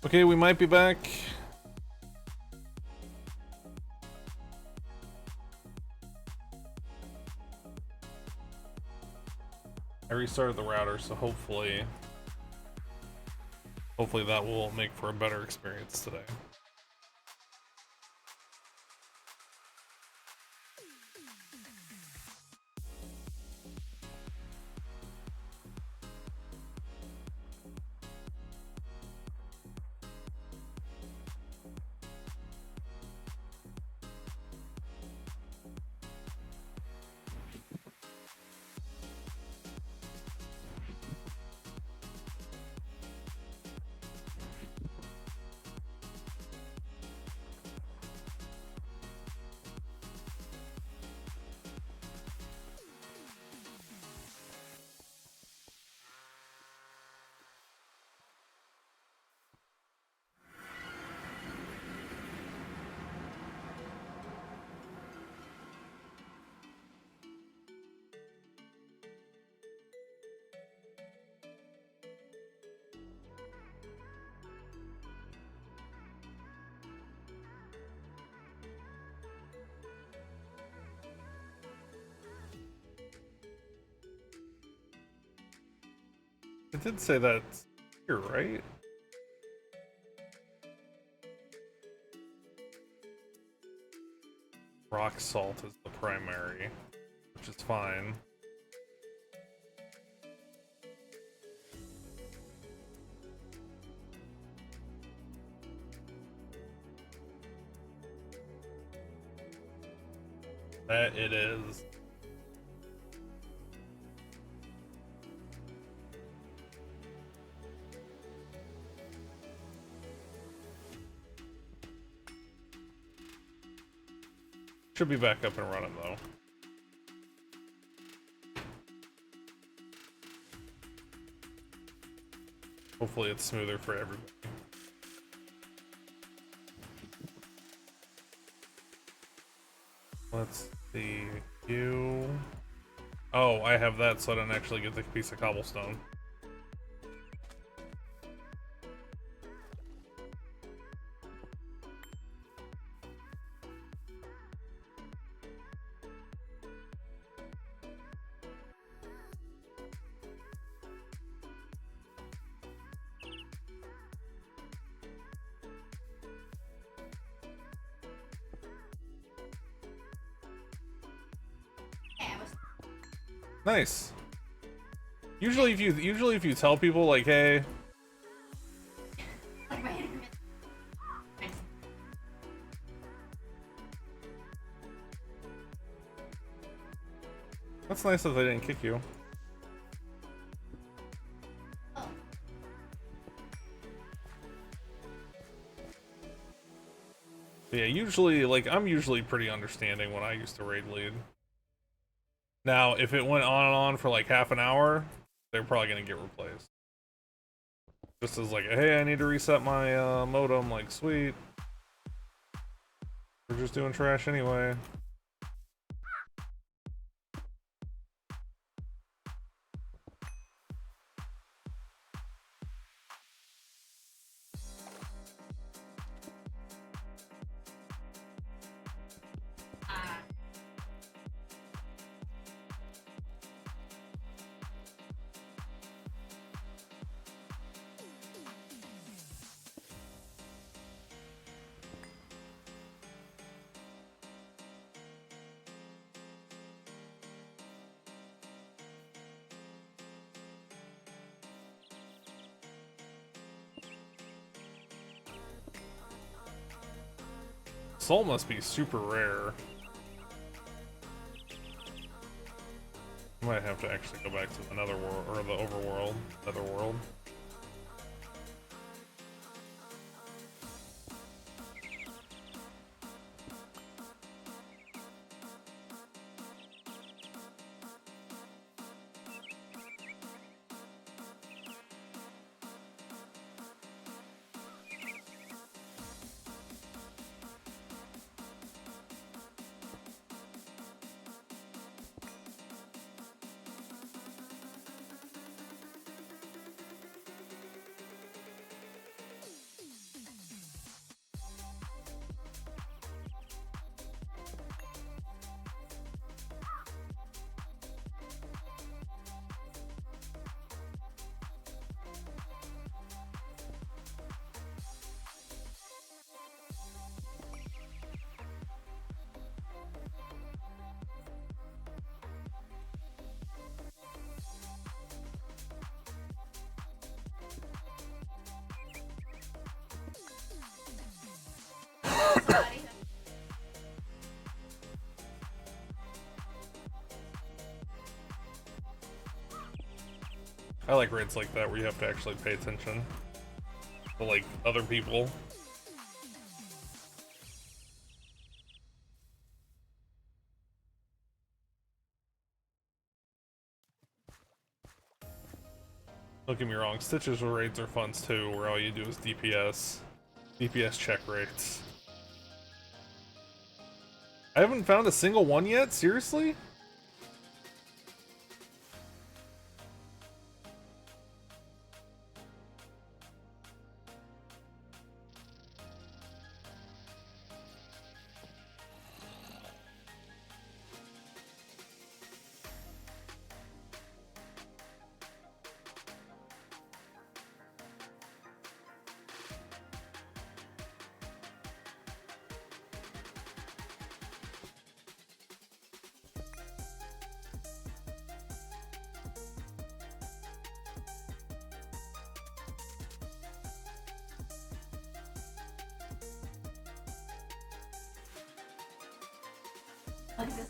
Okay, we might be back. I restarted the router, so hopefully that will make for a better experience today. It did say that here, right? Rock salt is the primary, which is fine. That it is. Should be back up and running though. Hopefully it's smoother for everybody. Let's see. You. Oh, I have that, so I don't actually get the piece of cobblestone. Nice. Usually if you tell people like, hey, that's nice that they didn't kick you. Yeah, usually, like, I'm usually pretty understanding when I used to raid lead. Now, if it went on and on for like half an hour, they're probably gonna get replaced. Just as like, hey, I need to reset my modem, like, sweet. We're just doing trash anyway. Soul must be super rare. Might have to actually go back to another world, or the overworld, other world. I like raids like that where you have to actually pay attention to like other people. Don't get me wrong, Stitches raids are fun too, where all you do is DPS check rates. I haven't found a single one yet, seriously? Like this.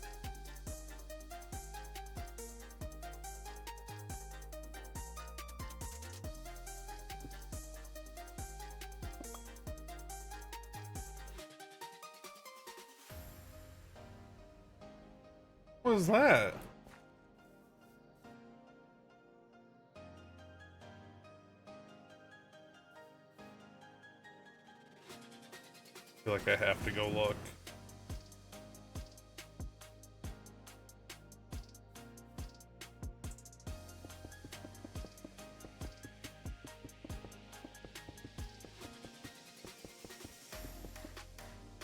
What was that? I feel like I have to go look.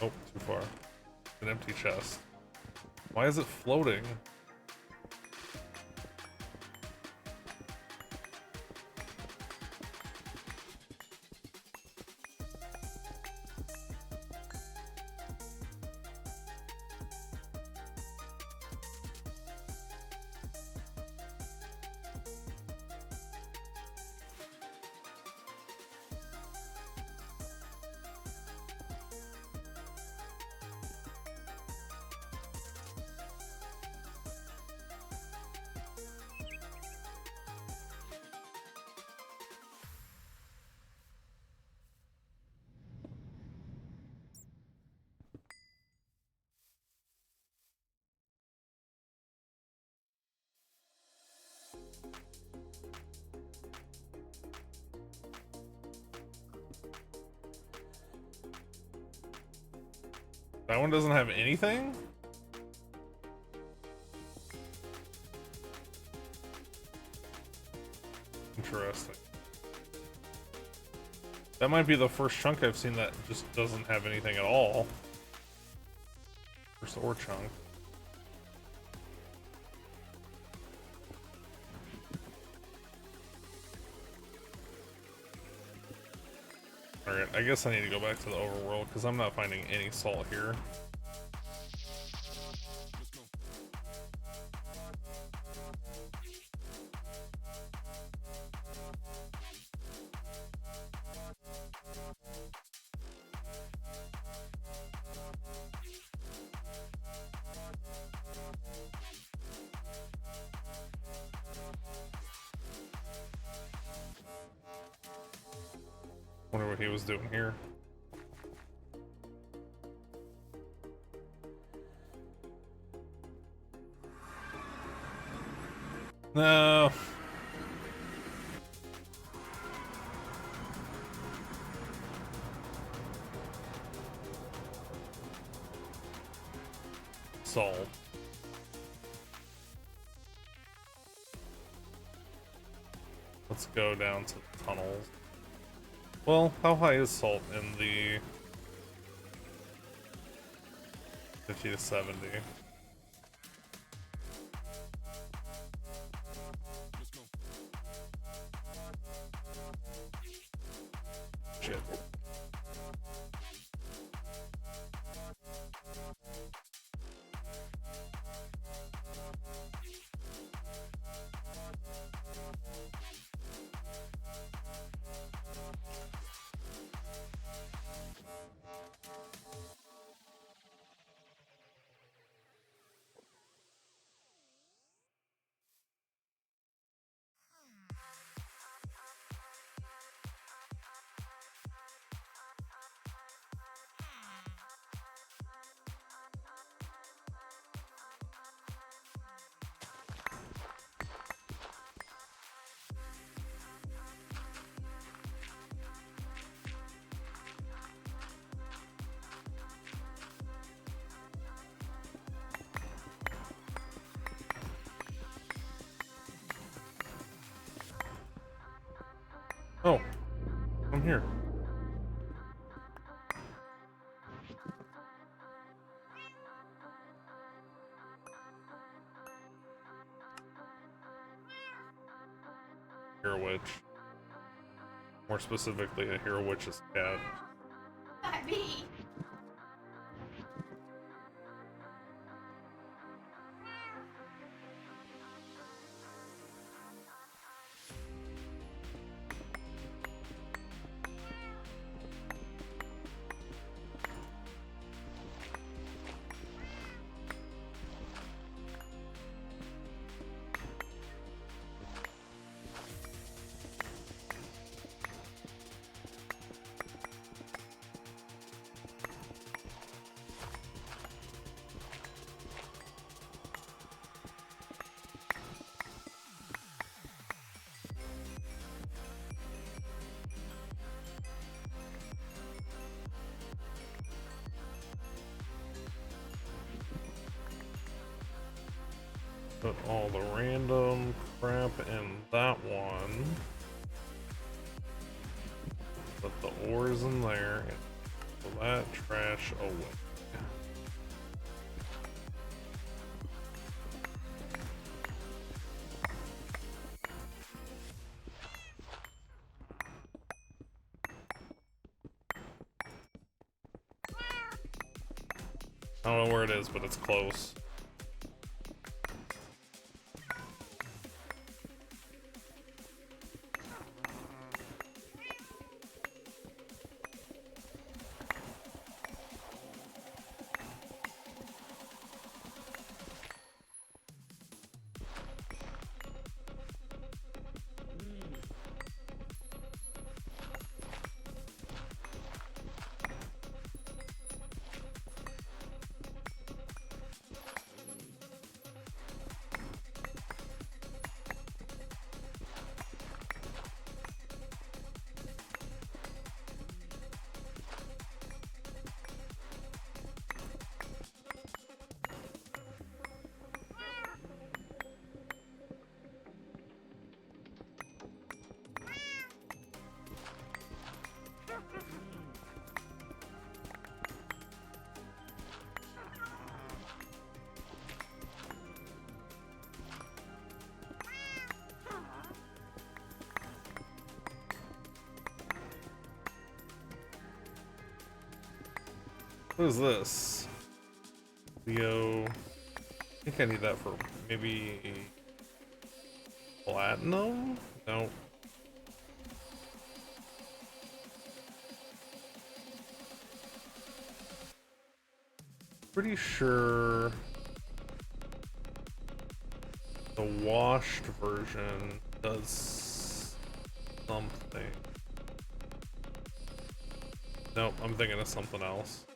Oh, too far. An empty chest. Why is it floating? That one doesn't have anything? Interesting. That might be the first chunk I've seen that just doesn't have anything at all. First ore chunk. Alright, I guess I need to go back to the overworld because I'm not finding any salt here. Wonder what he was doing here. No. Salt. Let's go down to the tunnels. Well, how high is salt in the 50 to 70? Shit. here. Hero witch. More specifically, a hero witch's cat. Not me. Put all the random crap in that one. Put the ores in there and put that trash away. I don't know where it is, but it's close. What is this? Leo. I think I need that for maybe platinum? No. Pretty sure the washed version does something. Nope, I'm thinking of something else.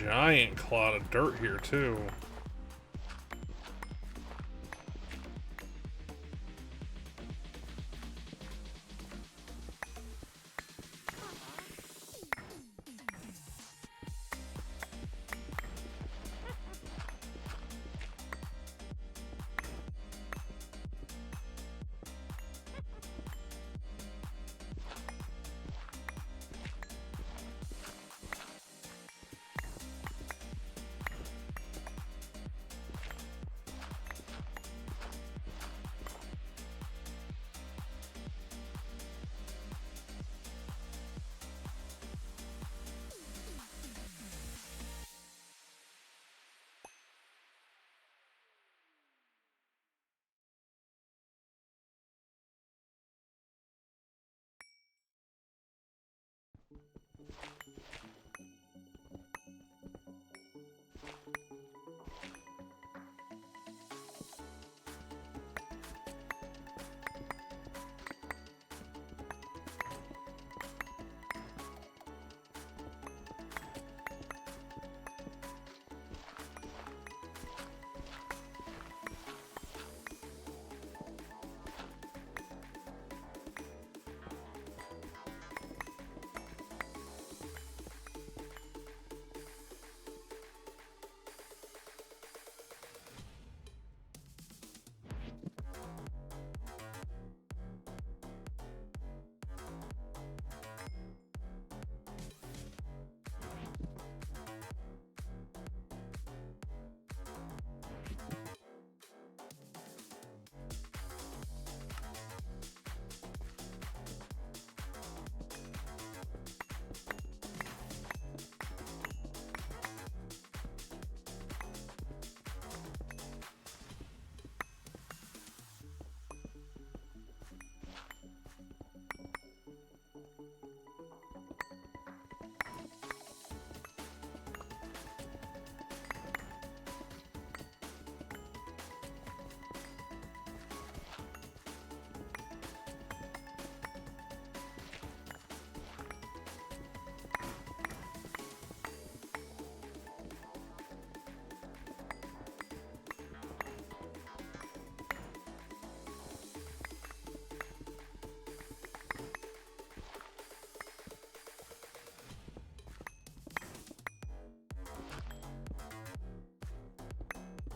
Giant clod of dirt here too.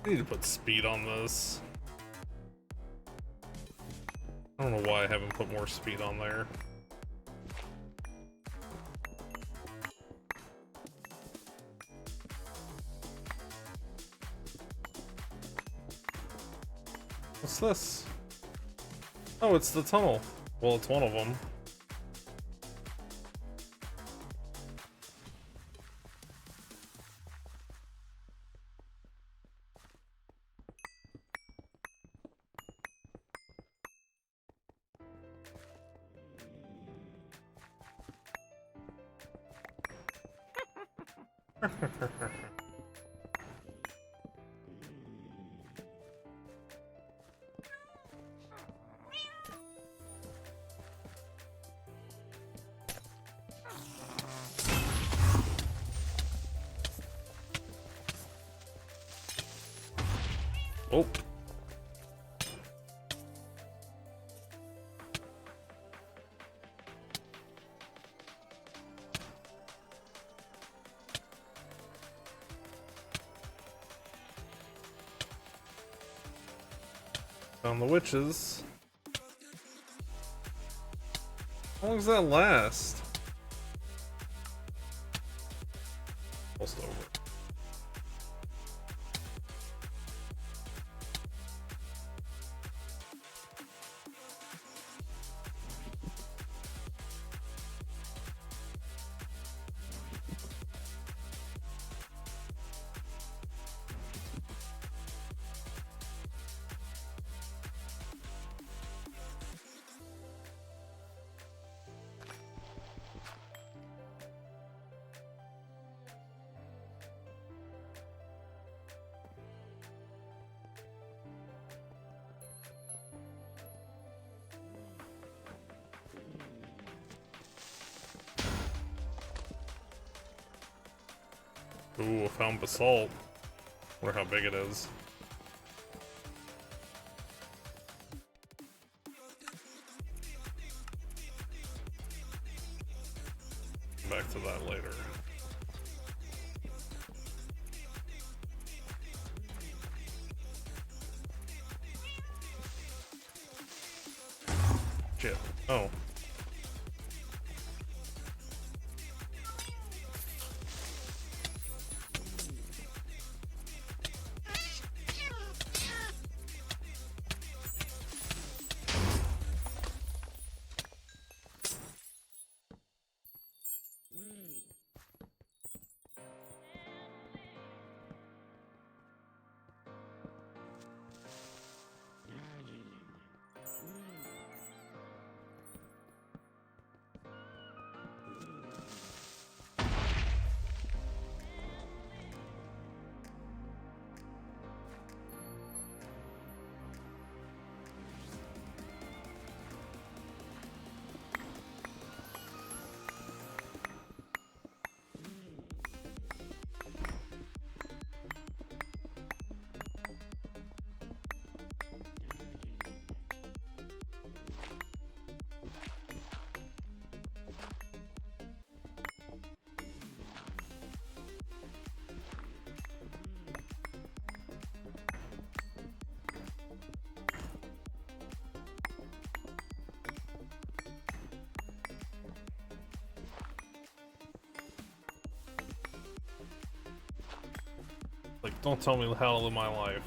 I need to put speed on this. I don't know why I haven't put more speed on there. What's this? Oh, it's the tunnel. Well, it's one of them. Oh. Found the witches. How long does that last? Almost over. Ooh, I found basalt. Wonder how big it is. Back to that later. Shit. Oh. Like, don't tell me how to live my life.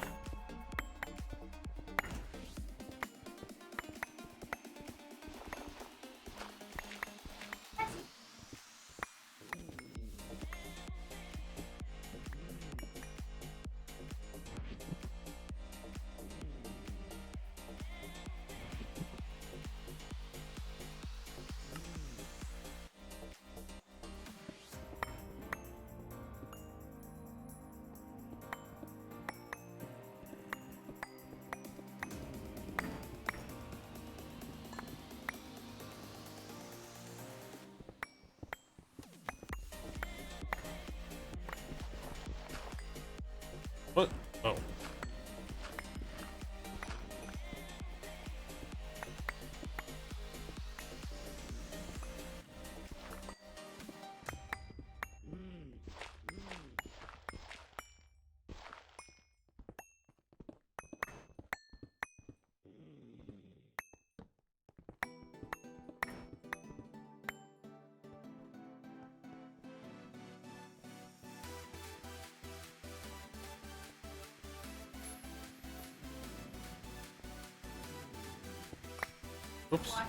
Oops. Watching.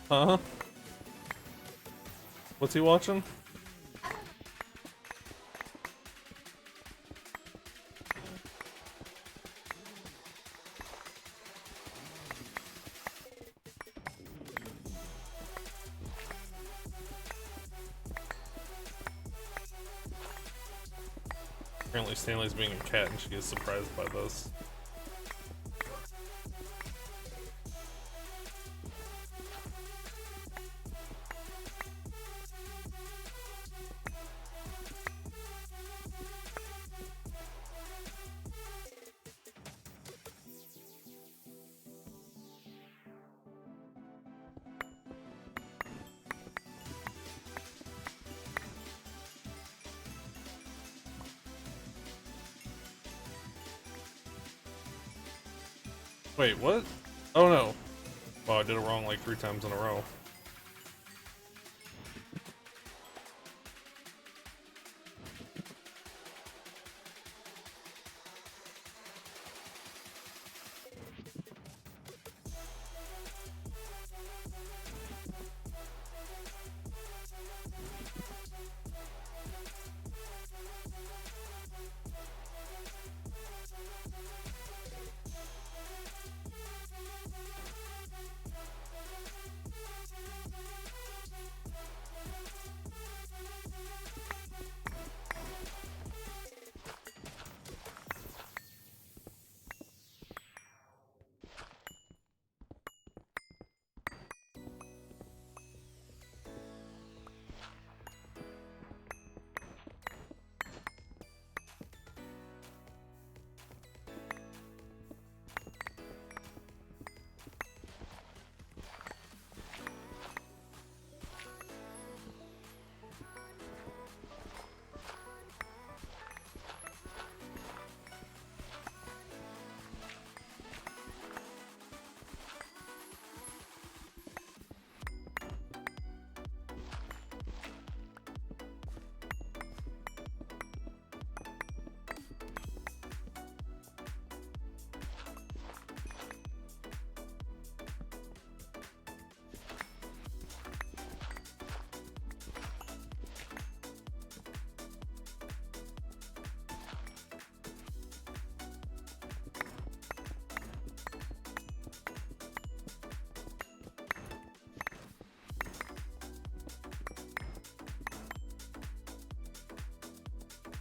Huh? What's he watching? Apparently Stanley's being a cat and she is surprised by this. Wait, what? Oh no. Wow, I did it wrong like 3 times in a row.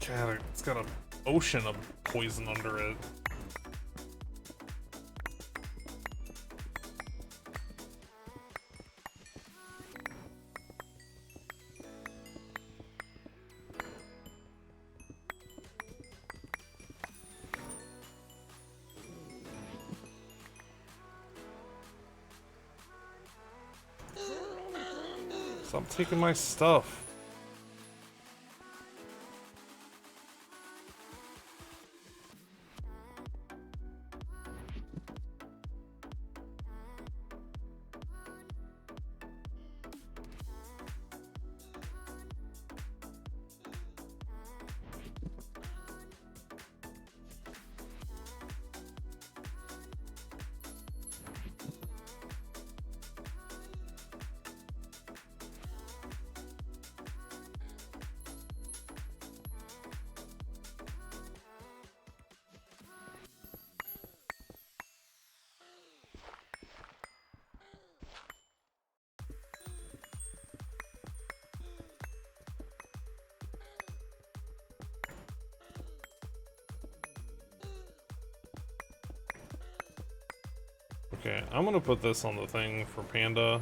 God, it's got an ocean of poison under it. Stop taking my stuff. Okay, I'm gonna put this on the thing for Panda.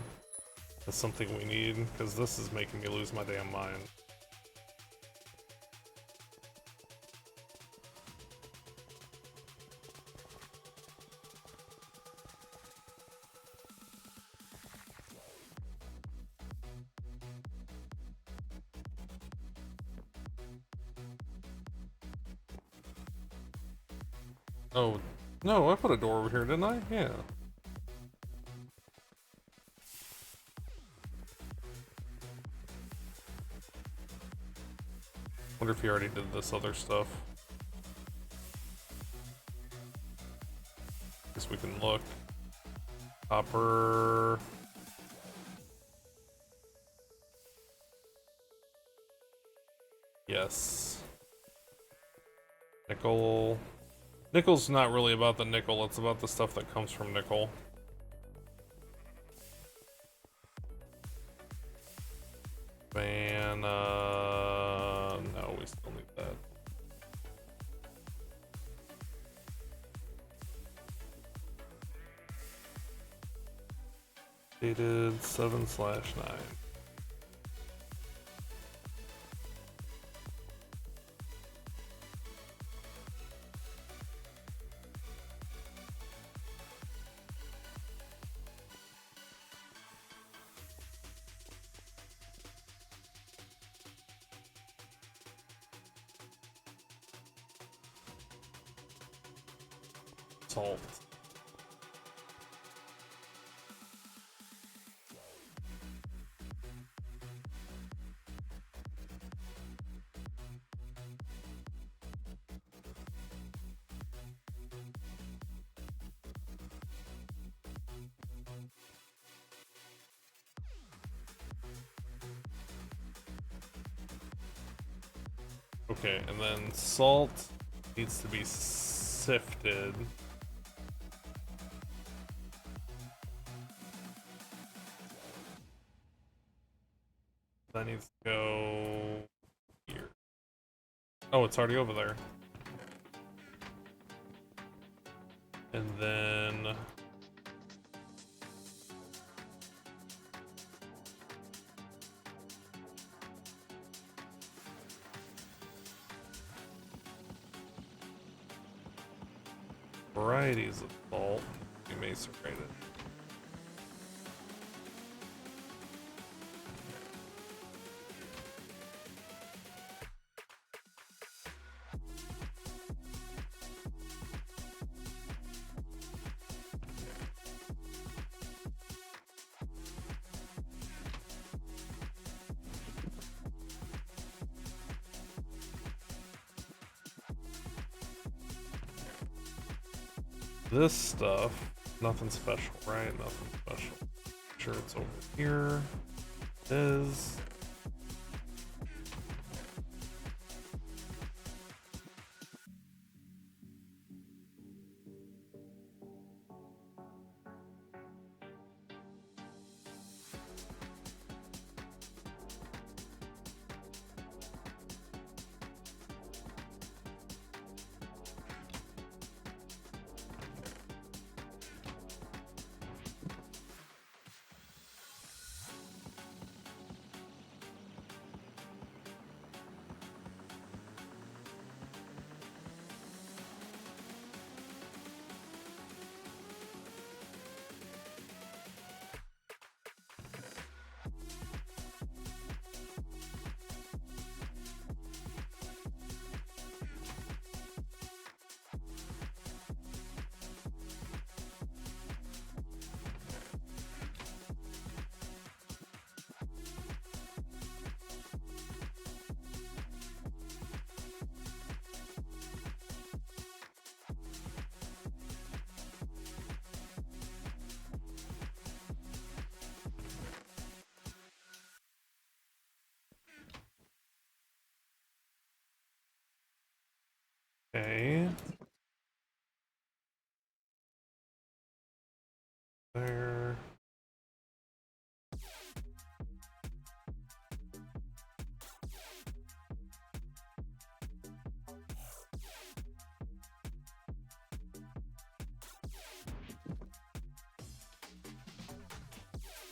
That's something we need, because this is making me lose my damn mind. Oh, no, I put a door over here, didn't I? Yeah. Wonder if he already did this other stuff. Guess we can look. Copper. Yes. Nickel. Nickel's not really about the nickel, it's about the stuff that comes from nickel. Man, no, we still need that. Dated 7/9. Salt. Okay, and then salt needs to be sifted. That needs to go here. Oh, it's already over there. And then varieties of salt be macerated. This stuff, nothing special, right? Nothing special. Sure, it's over here. It is. Okay. There. I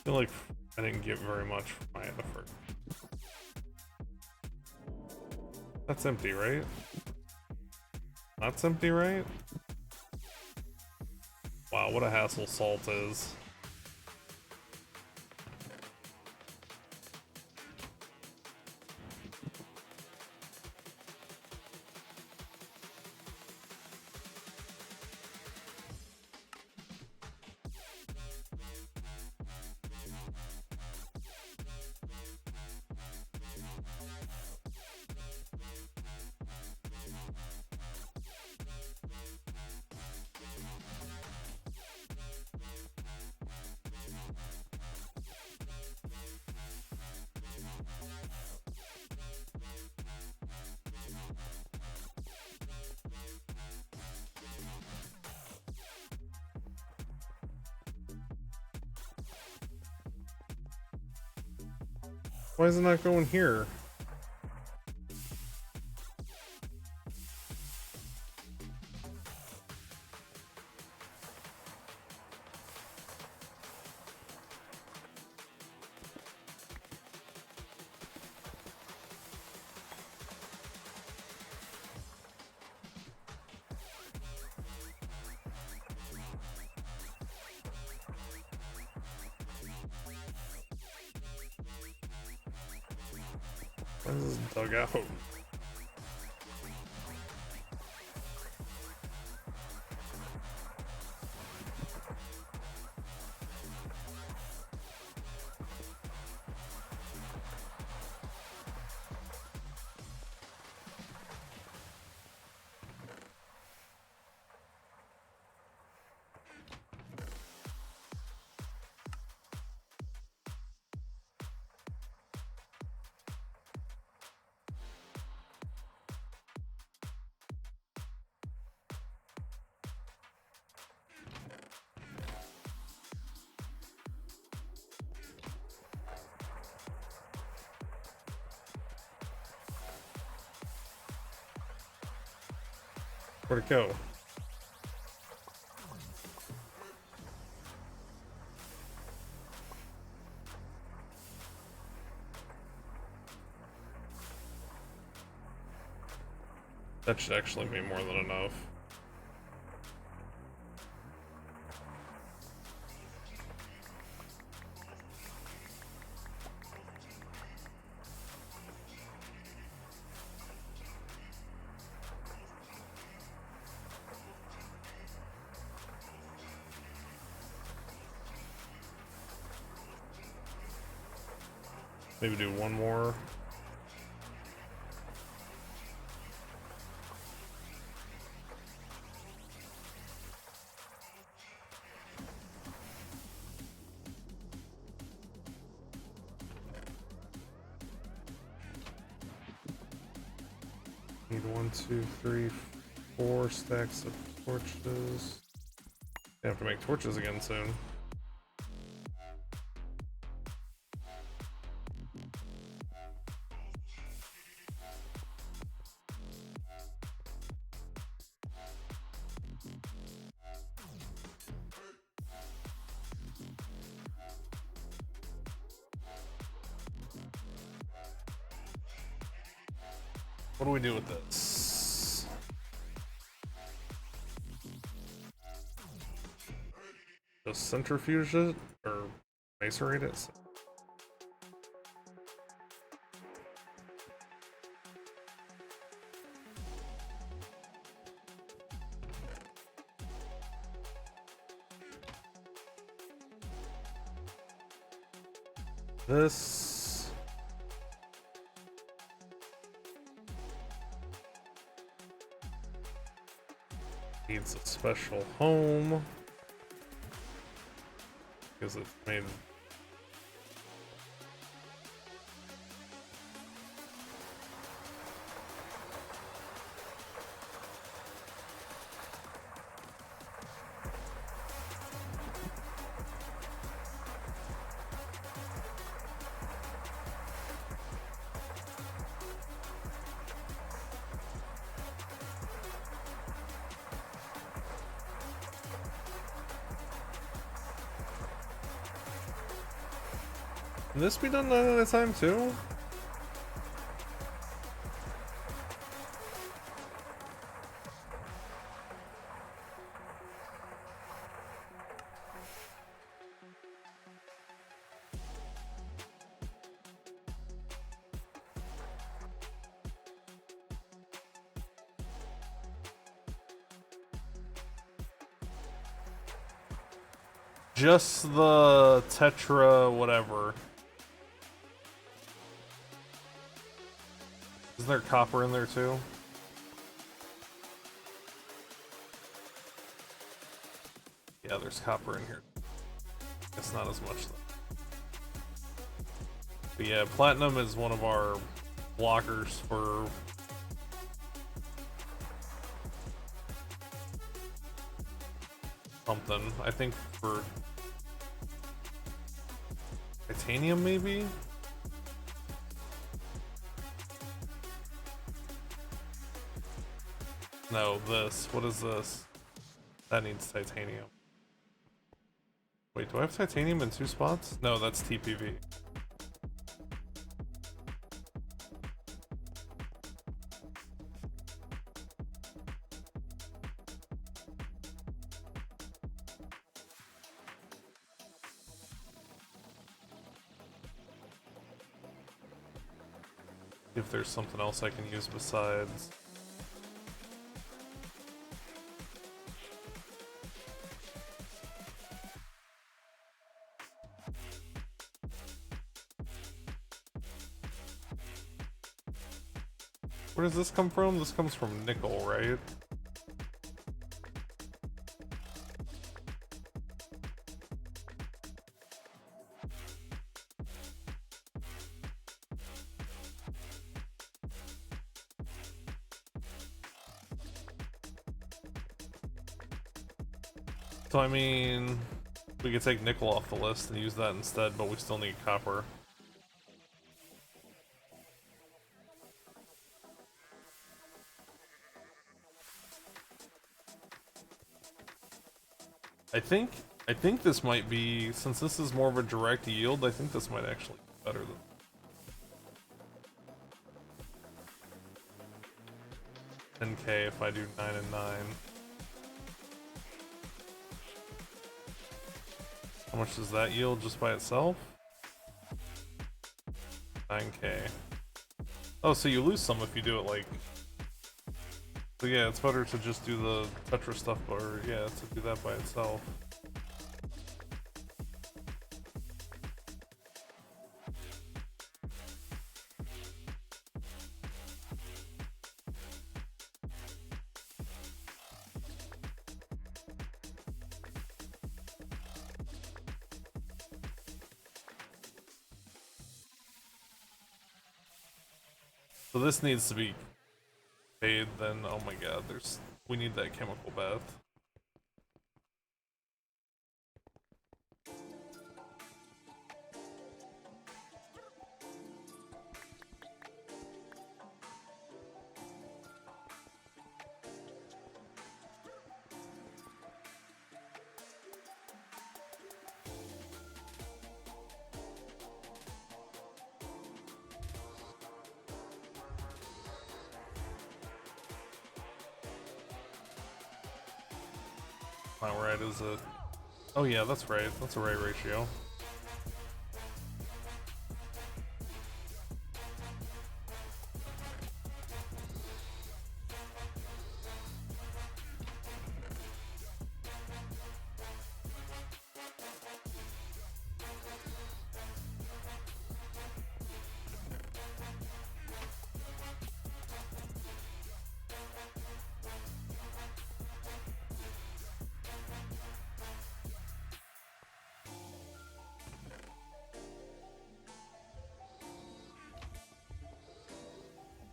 feel like I didn't get very much for my effort. That's empty, right? That's empty, right? Wow, what a hassle salt is. Why is it not going here? Why is this dug out? Where'd it go? That should actually be more than enough. Maybe do one more. Need 1, 2, 3, 4 stacks of torches. I have to make torches again soon. What do we do with this? Just centrifuge it or macerate it? This needs a special home because it's made. Can this be done at a time too? Just the tetra whatever. Isn't there copper in there too? Yeah, there's copper in here. It's not as much though. But yeah, platinum is one of our blockers for something. I think for titanium maybe? No, this. What is this? That needs titanium. Wait, do I have titanium in 2 spots? No, that's TPV. If there's something else I can use besides. Where does this come from? This comes from nickel, right? So I mean, we could take nickel off the list and use that instead, but we still need copper. I think this might be, since this is more of a direct yield, I think this might actually be better than 10k if I do 9 and 9. How much does that yield just by itself? 9k. Oh, so you lose some if you do it like... So yeah, it's better to just do the Tetra stuff, or yeah, to do that by itself. So this needs to be paid then. Oh my god, we need that chemical bath. Not right, is it? Oh yeah, that's right. That's a right ratio.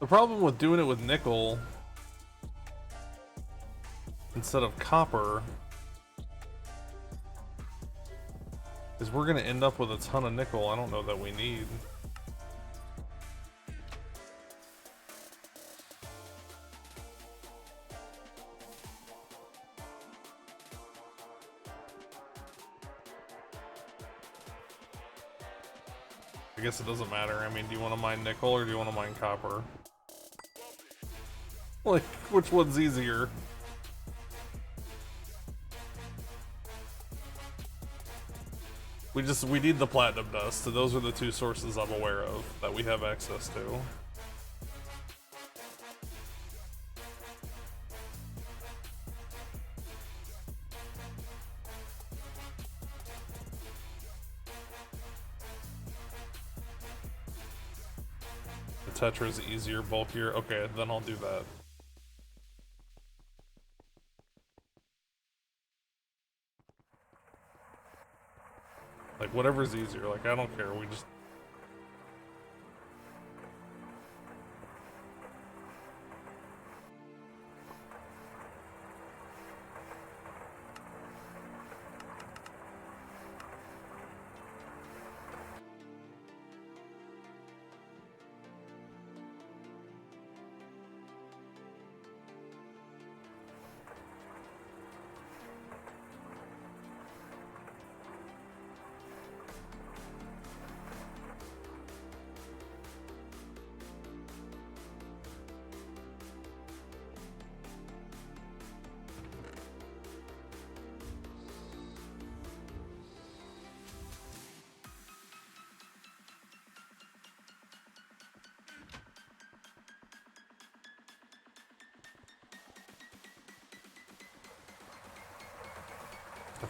The problem with doing it with nickel instead of copper is we're gonna end up with a ton of nickel I don't know that we need. I guess it doesn't matter. I mean, do you want to mine nickel or do you want to mine copper? Like, which one's easier? We need the platinum dust, so those are the 2 sources I'm aware of that we have access to. The Tetra is easier, bulkier. Okay, then I'll do that. Like, whatever's easier. Like, I don't care. We just...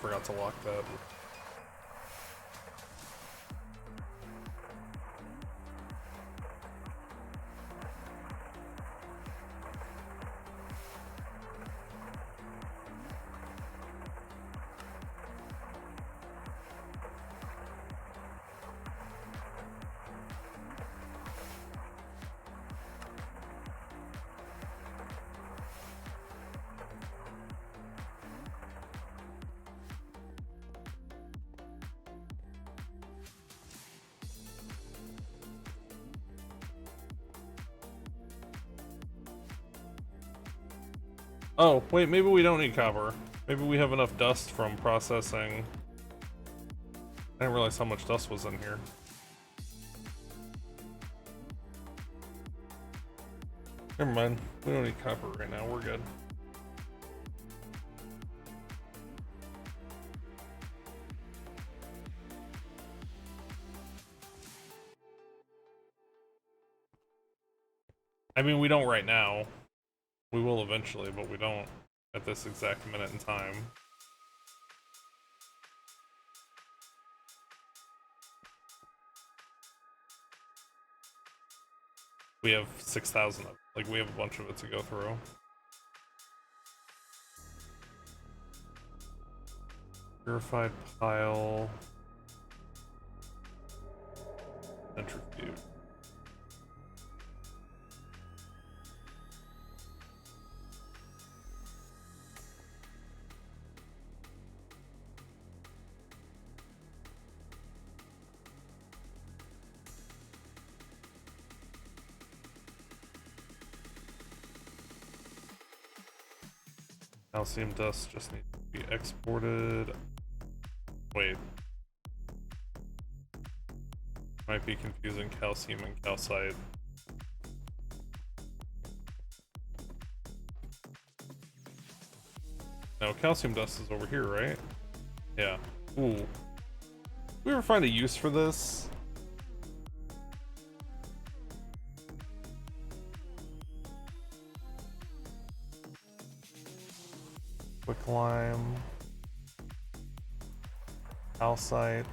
forgot to lock that. Oh, wait, maybe we don't need copper. Maybe we have enough dust from processing. I didn't realize how much dust was in here. Never mind. We don't need copper right now. We're good. I mean, we don't right now. We will eventually, but we don't at this exact minute in time. We have 6,000 of it. Like, we have a bunch of it to go through. Purified pile. Centrifuge. Calcium dust just needs to be exported. Wait. Might be confusing calcium and calcite. No, calcium dust is over here, right? Yeah. Ooh. We ever find a use for this? Quicklime. Calcite.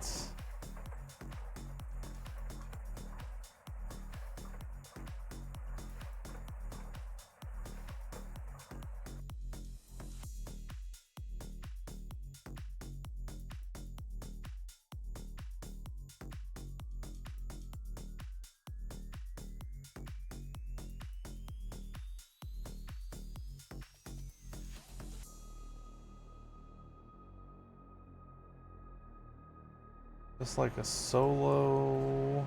Just like a solo.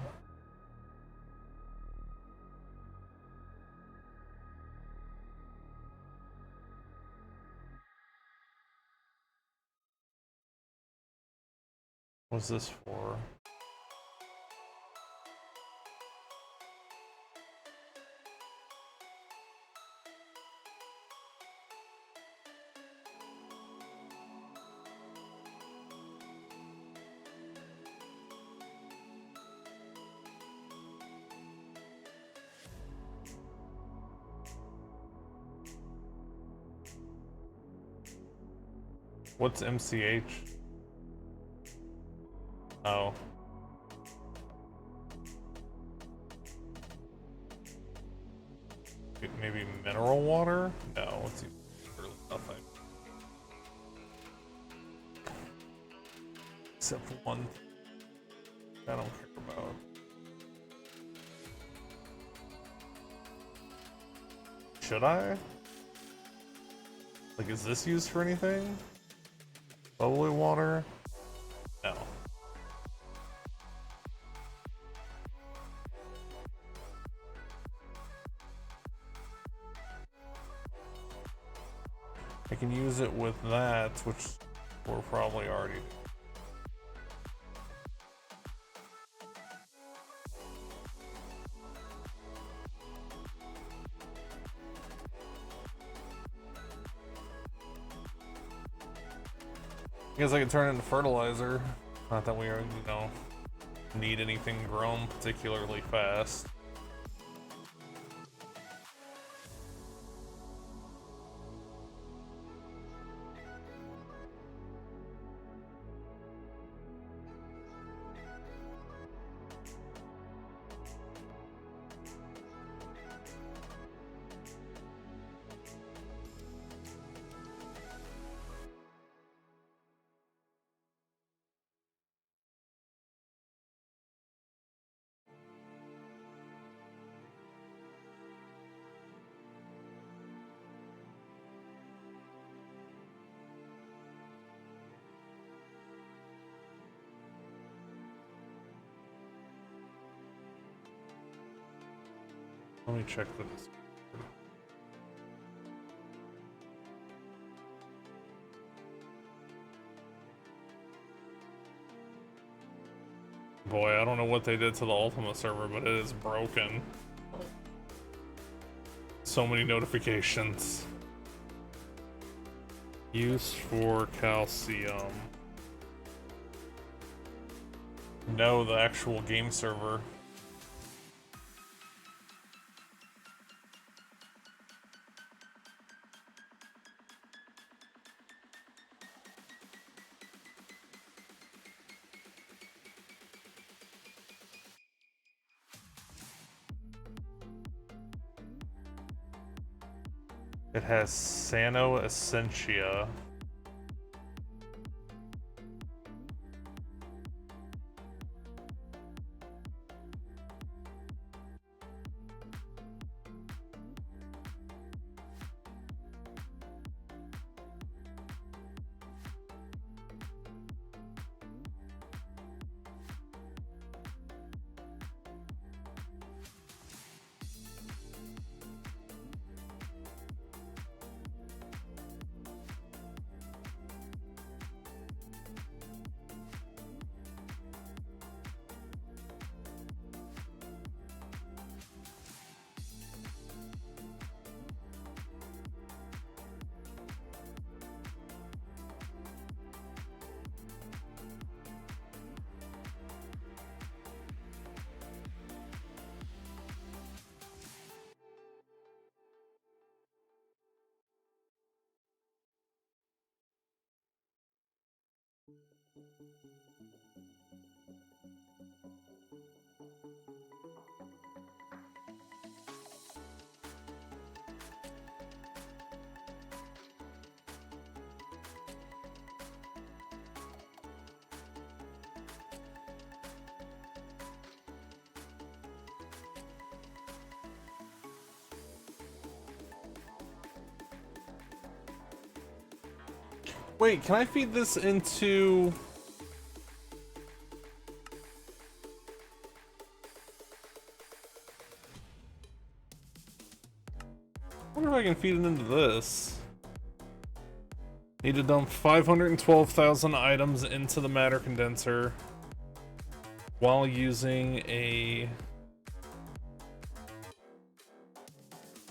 What's this for? What's MCH? Oh. Maybe mineral water? No, it's literally nothing. Except for one I don't care about. Should I? Like, is this used for anything? Bubbly water? No. I can use it with that, which we're probably already doing. I guess I can turn it into fertilizer. Not that we are, you know, need anything grown particularly fast. Let me check the Discord. Boy, I don't know what they did to the Ultima server, but it is broken. So many notifications. Use for calcium. No, the actual game server. It has Sano Essentia. Wait, can I feed this into... I wonder if I can feed it into this. Need to dump 512,000 items into the matter condenser while using a...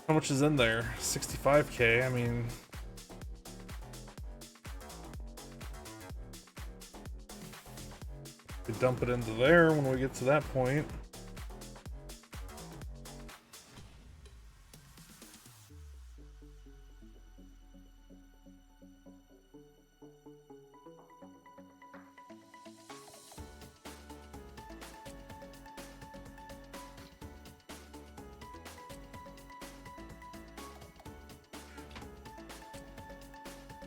How much is in there? 65k, I mean... We dump it into there when we get to that point.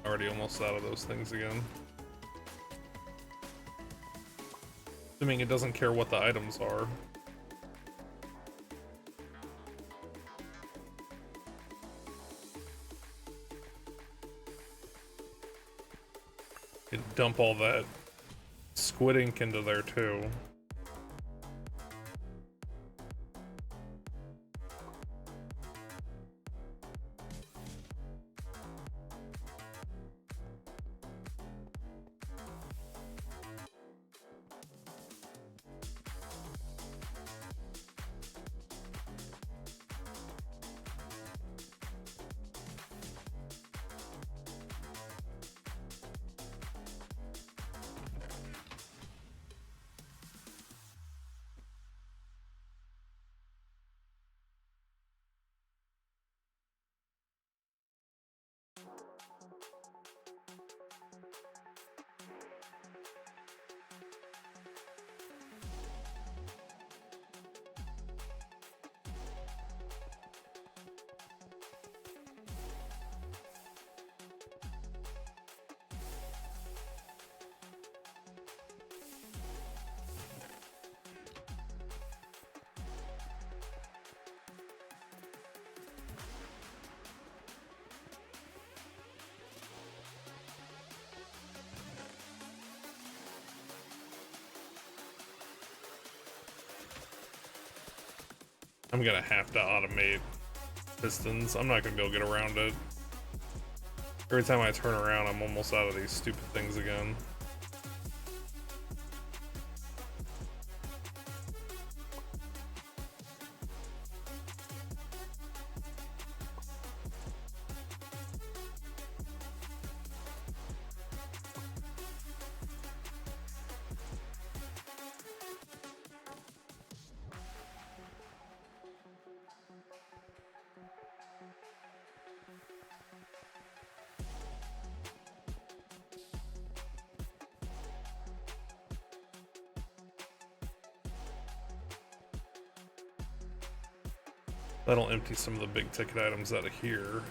Already almost out of those things again. Assuming it doesn't care what the items are. You dump all that squid ink into there too. I'm gonna have to automate pistons. I'm not gonna be able to get around it. Every time I turn around, I'm almost out of these stupid things again. That'll empty some of the big ticket items out of here.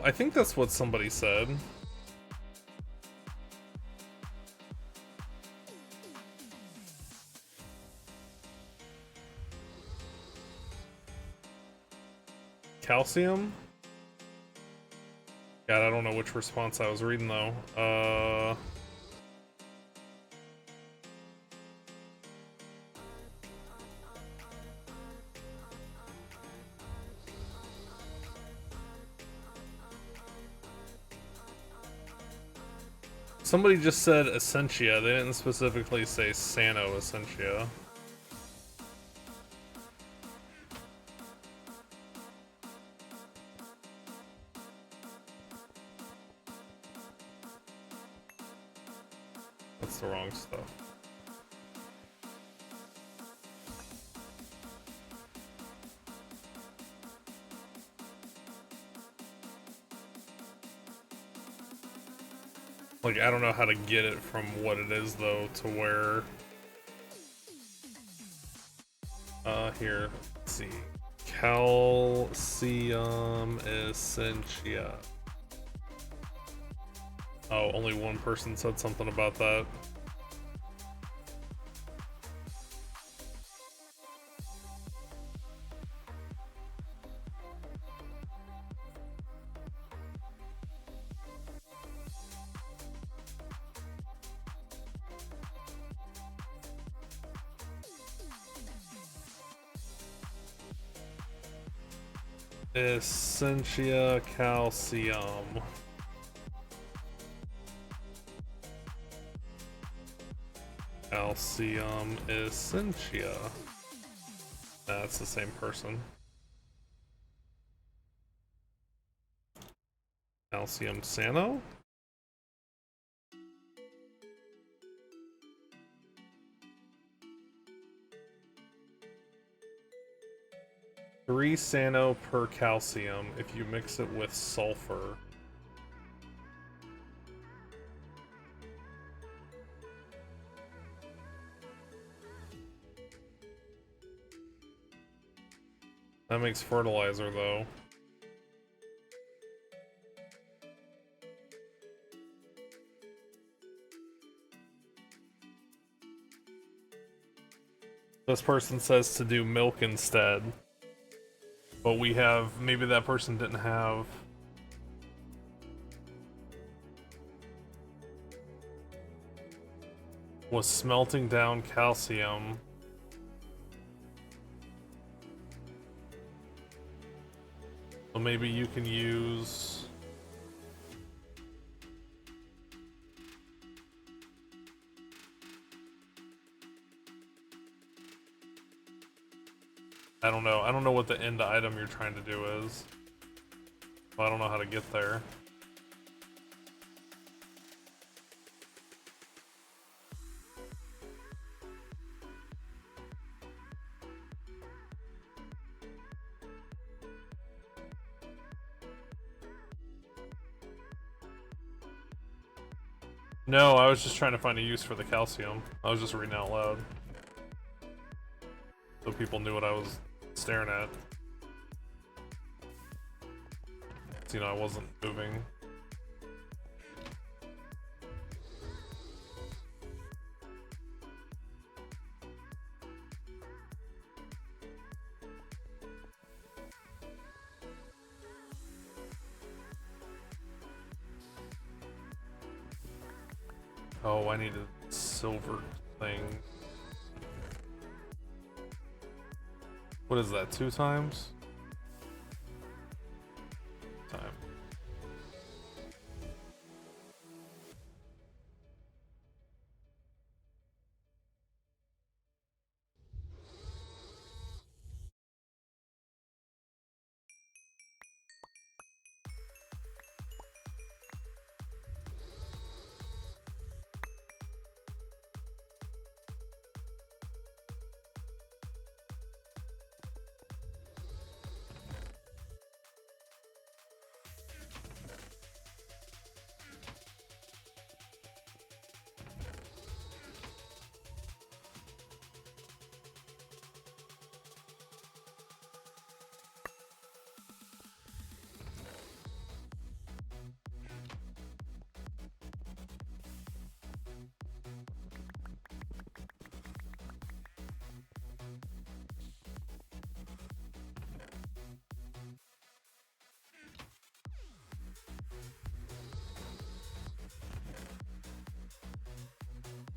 I think that's what somebody said. Calcium? God, I don't know which response I was reading though. Somebody just said Essentia. They didn't specifically say Sano Essentia. That's the wrong stuff. Like, I don't know how to get it from what it is, though, to where... here, let's see. Calcium Essentia. Oh, only one person said something about that. Essentia Calcium. Calcium Essentia. That's the same person. Calcium Sano? Three Sano per calcium if you mix it with sulfur. That makes fertilizer, though. This person says to do milk instead. But we have, maybe that person didn't have. Was smelting down calcium. So maybe you can use I don't know. I don't know what the end item you're trying to do is. I don't know how to get there. No, I was just trying to find a use for the calcium. I was just reading out loud. So people knew what I was staring at. So, you know, I wasn't moving. Oh, I need a silver thing. What is that, 2 times? Time.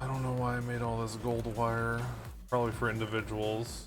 I don't know why I made all this gold wire. Probably for individuals.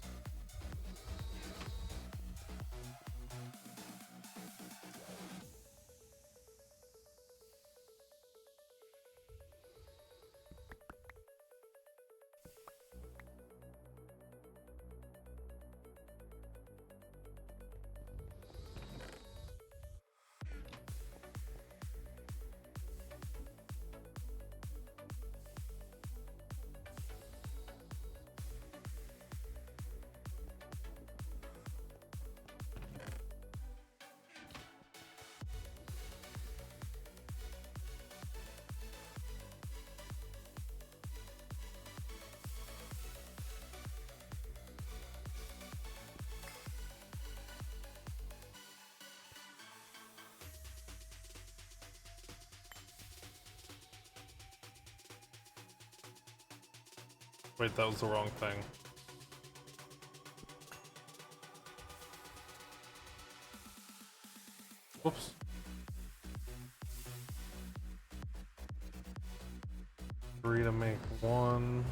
Wait, that was the wrong thing. Whoops. Three to make one.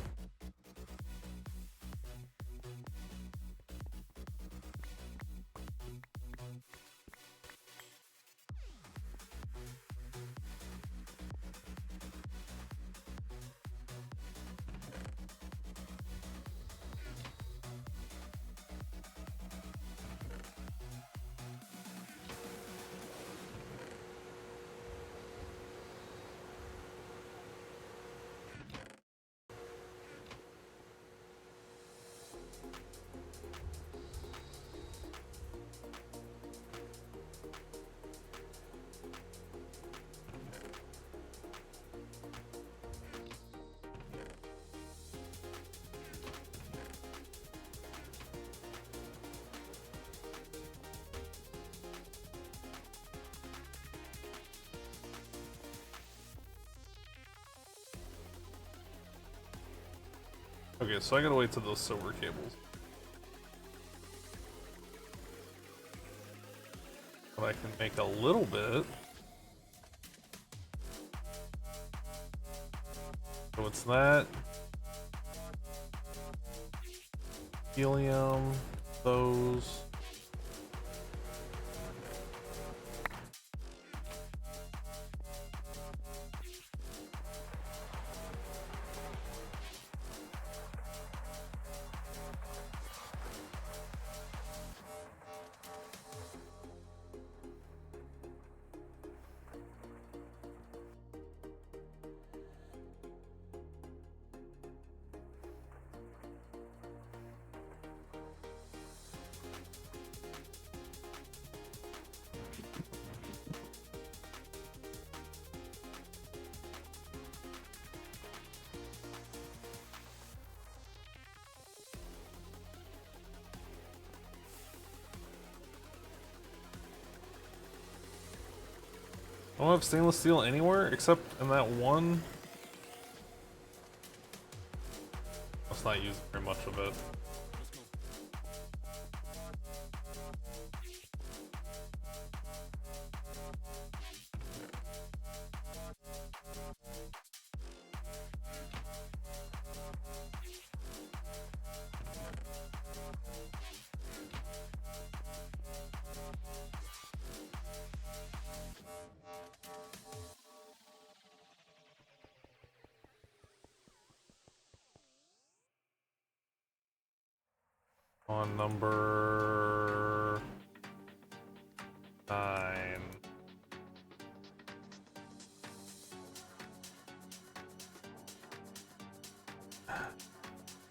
Okay, so I gotta wait till those silver cables. But I can make a little bit. So it's that. Helium, those. I don't have stainless steel anywhere except in that one. Let's not use very much of it. On number 9.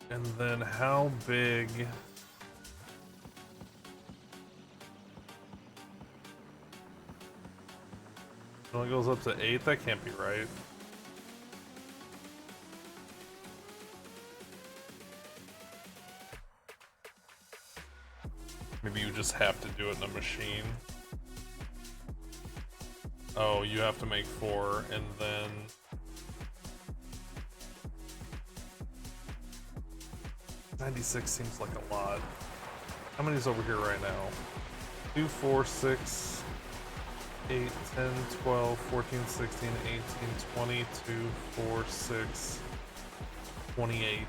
And then how big? It only goes up to 8? That can't be right. Maybe you just have to do it in a machine. Oh, you have to make 4 and then... $96 seems like a lot. How many's over here right now? 2, 4, 6, 8, 10, 12, 14, 16, 18, 20, 2, 4, 6, 28.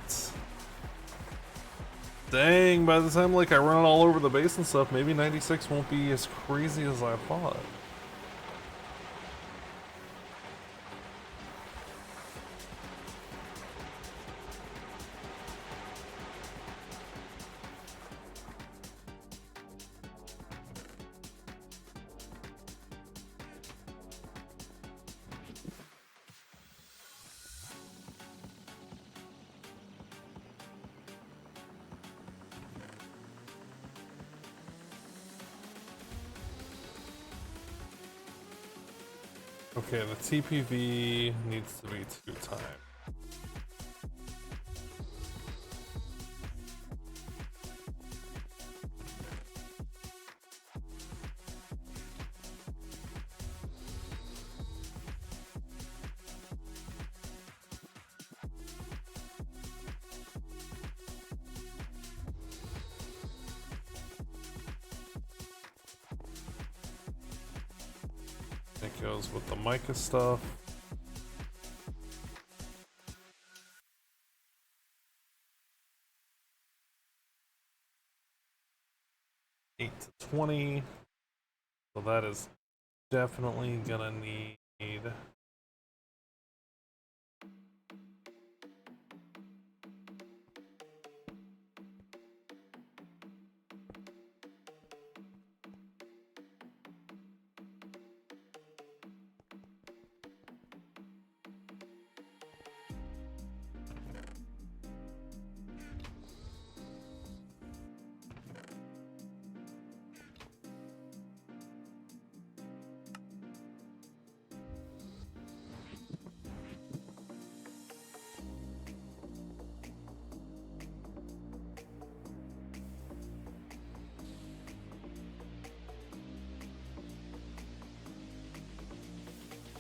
Dang, by the time like I run it all over the base and stuff, maybe 96 won't be as crazy as I thought. Okay, the TPV needs to be 2 times. It goes with the mica stuff. $8 to $20. So that is definitely gonna need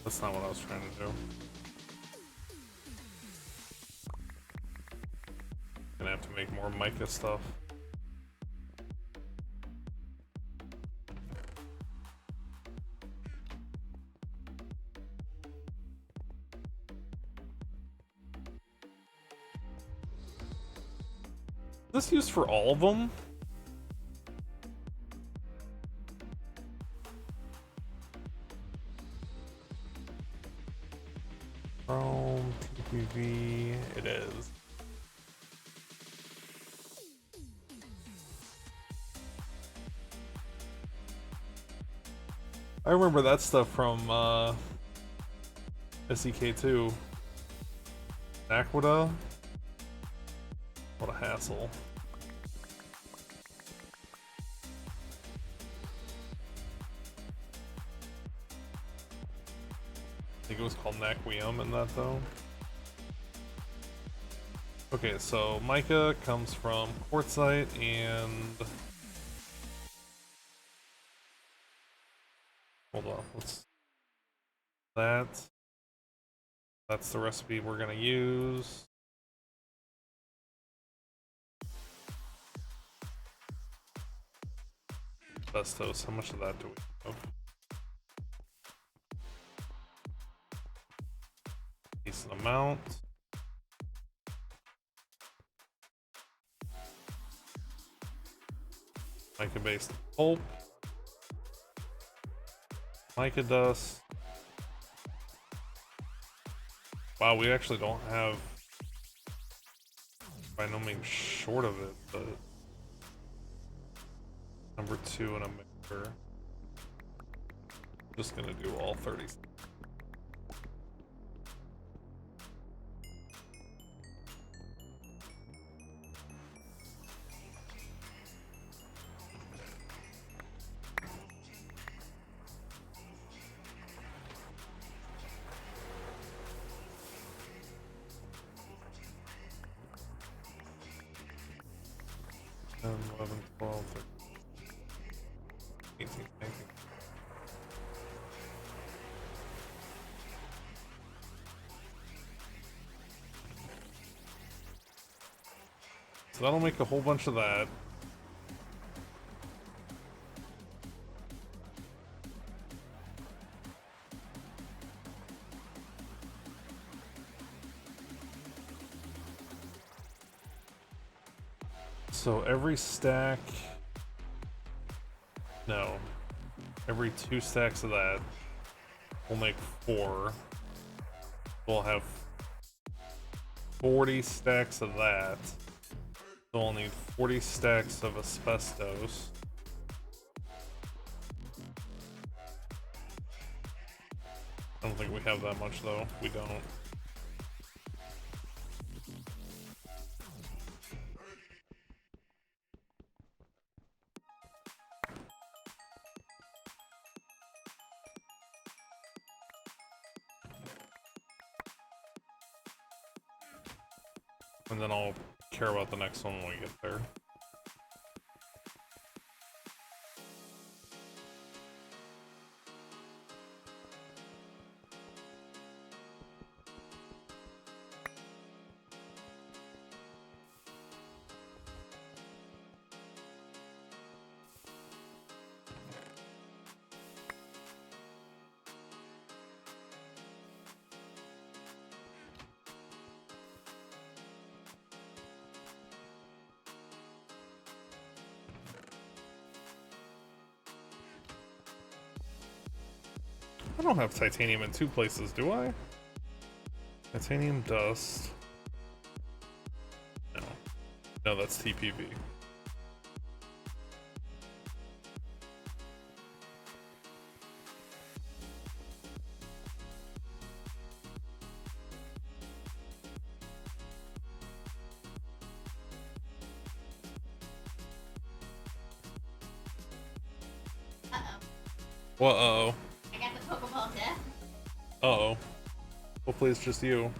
That's not what I was trying to do. Gonna have to make more mica stuff. Is this used for all of them? Chrome, TPV, it is. I remember that stuff from SEK2. Aquida? What a hassle. I think it was called Naquium in that though. Okay, so mica comes from quartzite and... Hold on, let's that. That's the recipe we're gonna use. Asbestos, how much of that do we have? Decent amount. Mica-based pulp. Mica dust. Wow, we actually don't have, by no means short of it, but number 2 in a mixer. Just gonna do all 30. Ten, 11, 12, 13, 18, 19. So that'll make a whole bunch of that. So every stack, no, every 2 stacks of that will make 4. We'll have 40 stacks of that. So we'll need 40 stacks of asbestos. I don't think we have that much though. We don't. And then I'll care about the next one when we get there. I don't have titanium in 2 places, do I? Titanium dust. No. No, that's TPV. Uh-oh. Uh-oh. I got the Pokeball death. Uh-oh. Hopefully it's just you.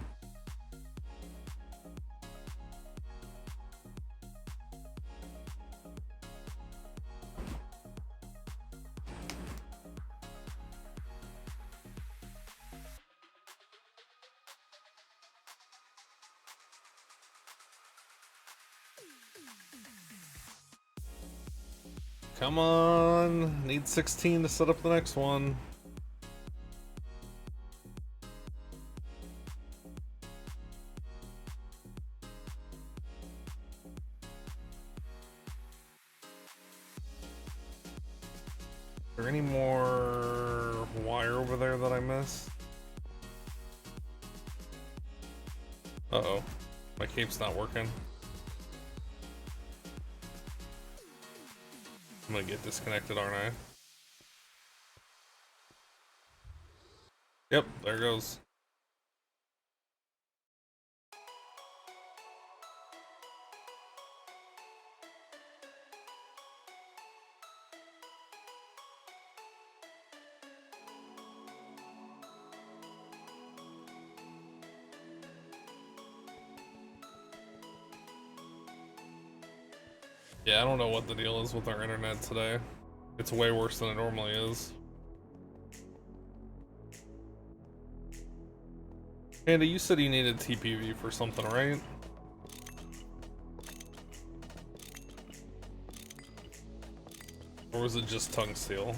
Come on. Need 16 to set up the next one. Is there any more wire over there that I missed? Uh-oh. My cape's not working. I'm gonna get disconnected, aren't I? Yep, there goes. Yeah, I don't know what the deal is with our internet today. It's way worse than it normally is. Panda, you said you needed TPV for something, right? Or was it just tongue steel?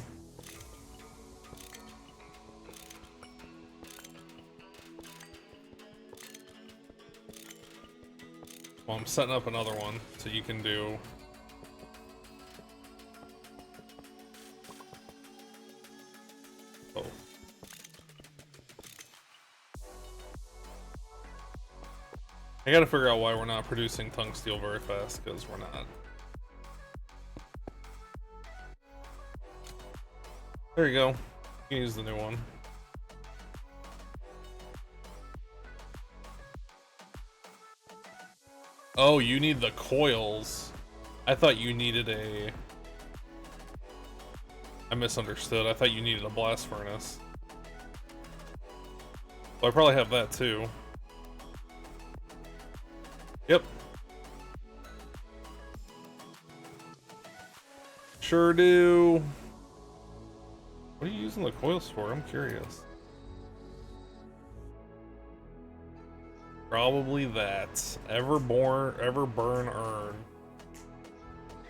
Well, I'm setting up another one so you can do. Oh. I gotta figure out why we're not producing tongue steel very fast, because we're not. There you go. You can use the new one. Oh, you need the coils. I thought you needed a... I misunderstood. I thought you needed a blast furnace. Well, I probably have that too. Yep. Sure do. What are you using the coils for? I'm curious. Probably that. Ever burn urn.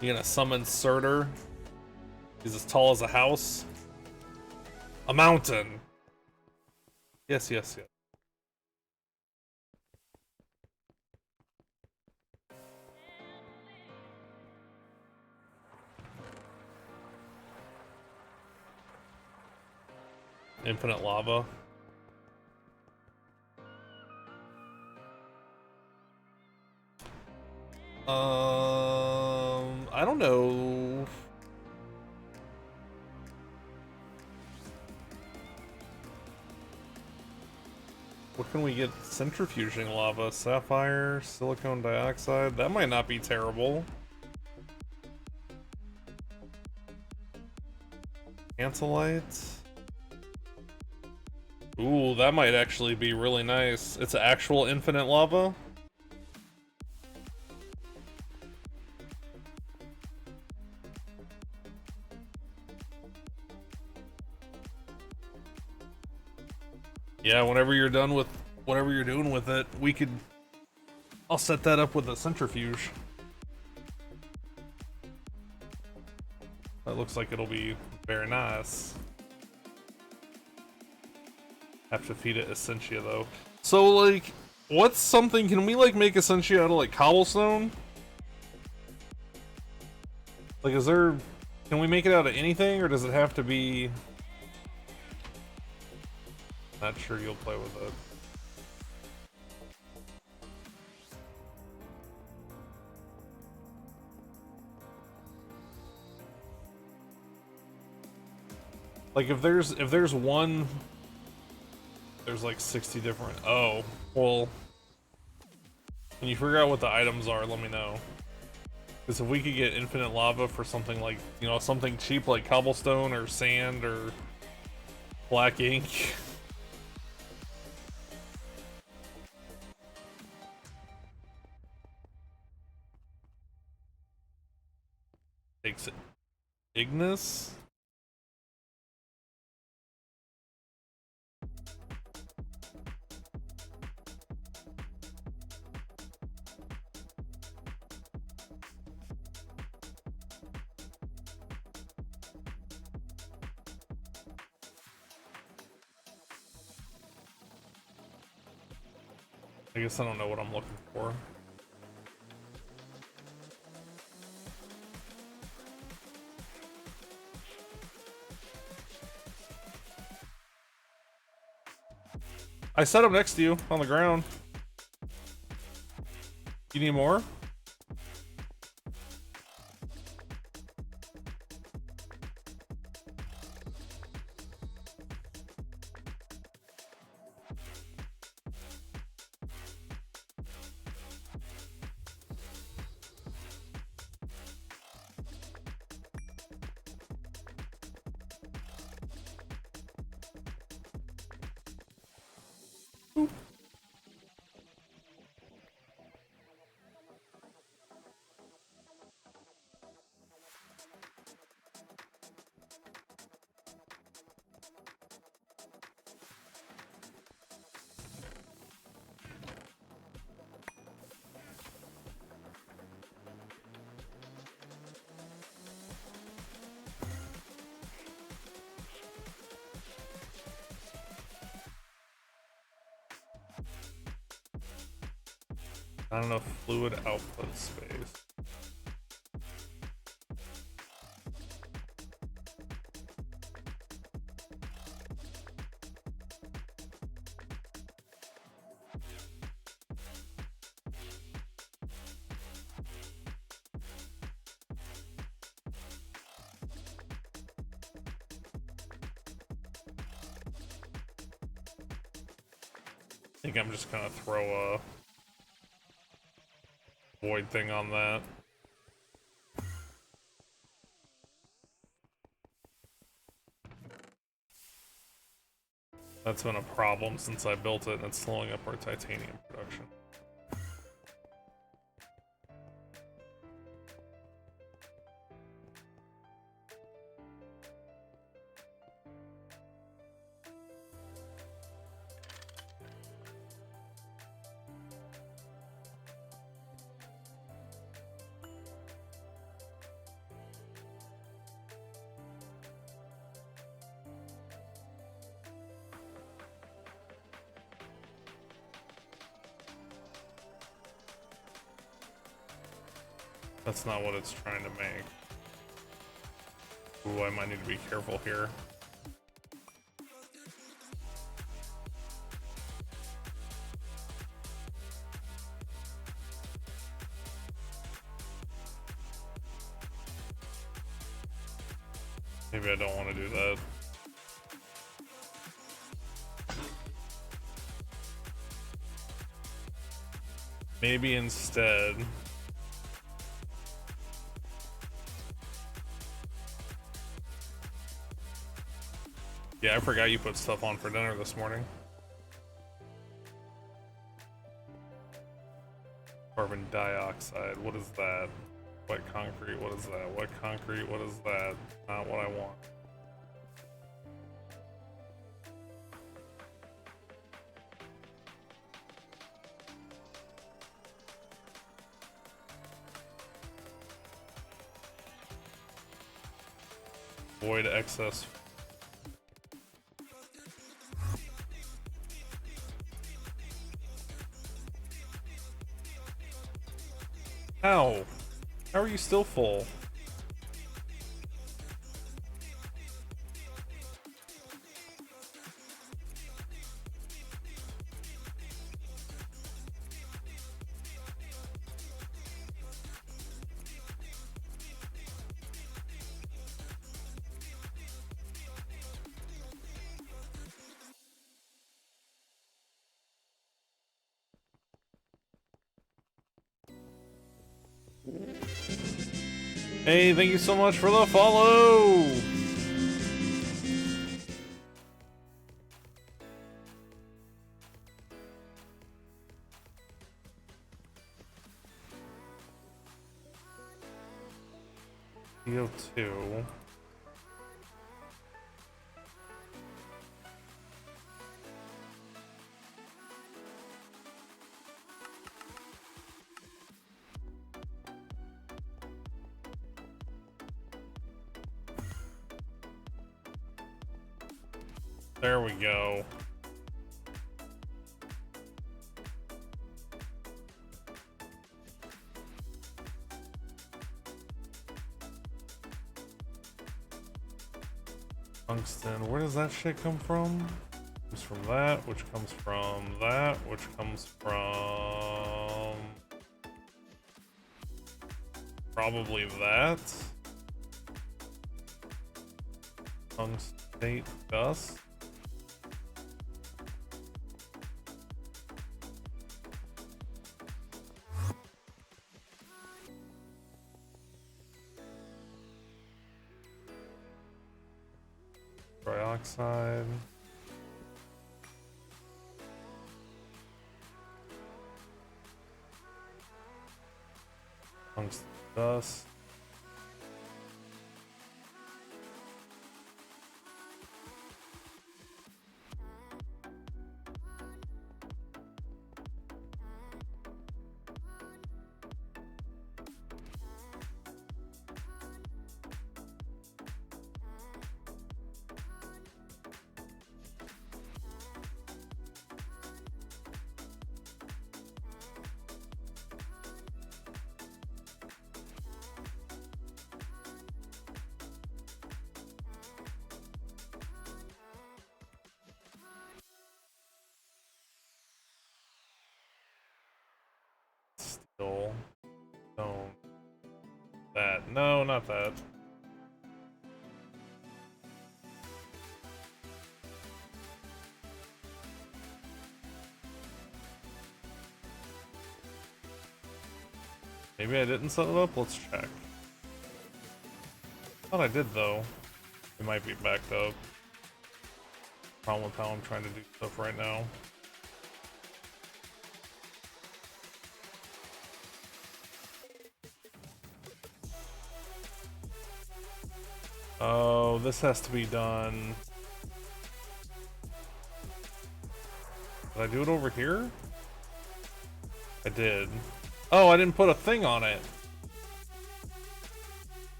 You gonna summon Surtur? He's as tall as a house. A mountain. Yes, yes, yes. Infinite lava. I don't know. What can we get centrifuging lava? Sapphire, silicon dioxide. That might not be terrible. Antilite. Ooh, that might actually be really nice. It's actual infinite lava. Yeah, whenever you're done with whatever you're doing with it, I'll set that up with a centrifuge. That looks like it'll be very nice. Have to feed it Essentia though. So like, what's something, can we like make Essentia out of like cobblestone? Like can we make it out of anything, or does it have to be... Not sure you'll play with it. Like if there's one, there's like 60 different. Oh, well, when you figure out what the items are, let me know. Because if we could get infinite lava for something like, you know, something cheap like cobblestone or sand or black ink. Takes it. Ignis? I guess I don't know what I'm looking for. I set them next to you on the ground. You need more? Not enough fluid output space. I think I'm just gonna throw a void thing on that. That's been a problem since I built it, and it's slowing up our titanium production. That's not what it's trying to make. Ooh, I might need to be careful here. Maybe I don't want to do that. Maybe instead... Yeah, I forgot you put stuff on for dinner this morning. Carbon dioxide, what is that? Wet concrete, what is that? Wet concrete, what is that? Not what I want. Void excess. How? How are you still full? Hey, thank you so much for the follow! CO2. There we go. Tungsten, where does that shit come from? Comes from that, which comes from that, which comes from... probably that. Tungstate dust. Dioxide. Tungsten dust. No, not that. Maybe I didn't set it up? Let's check. Thought I did though. It might be backed up. Problem with how I'm trying to do stuff right now. Oh, this has to be done. Did I do it over here? I did. Oh, I didn't put a thing on it.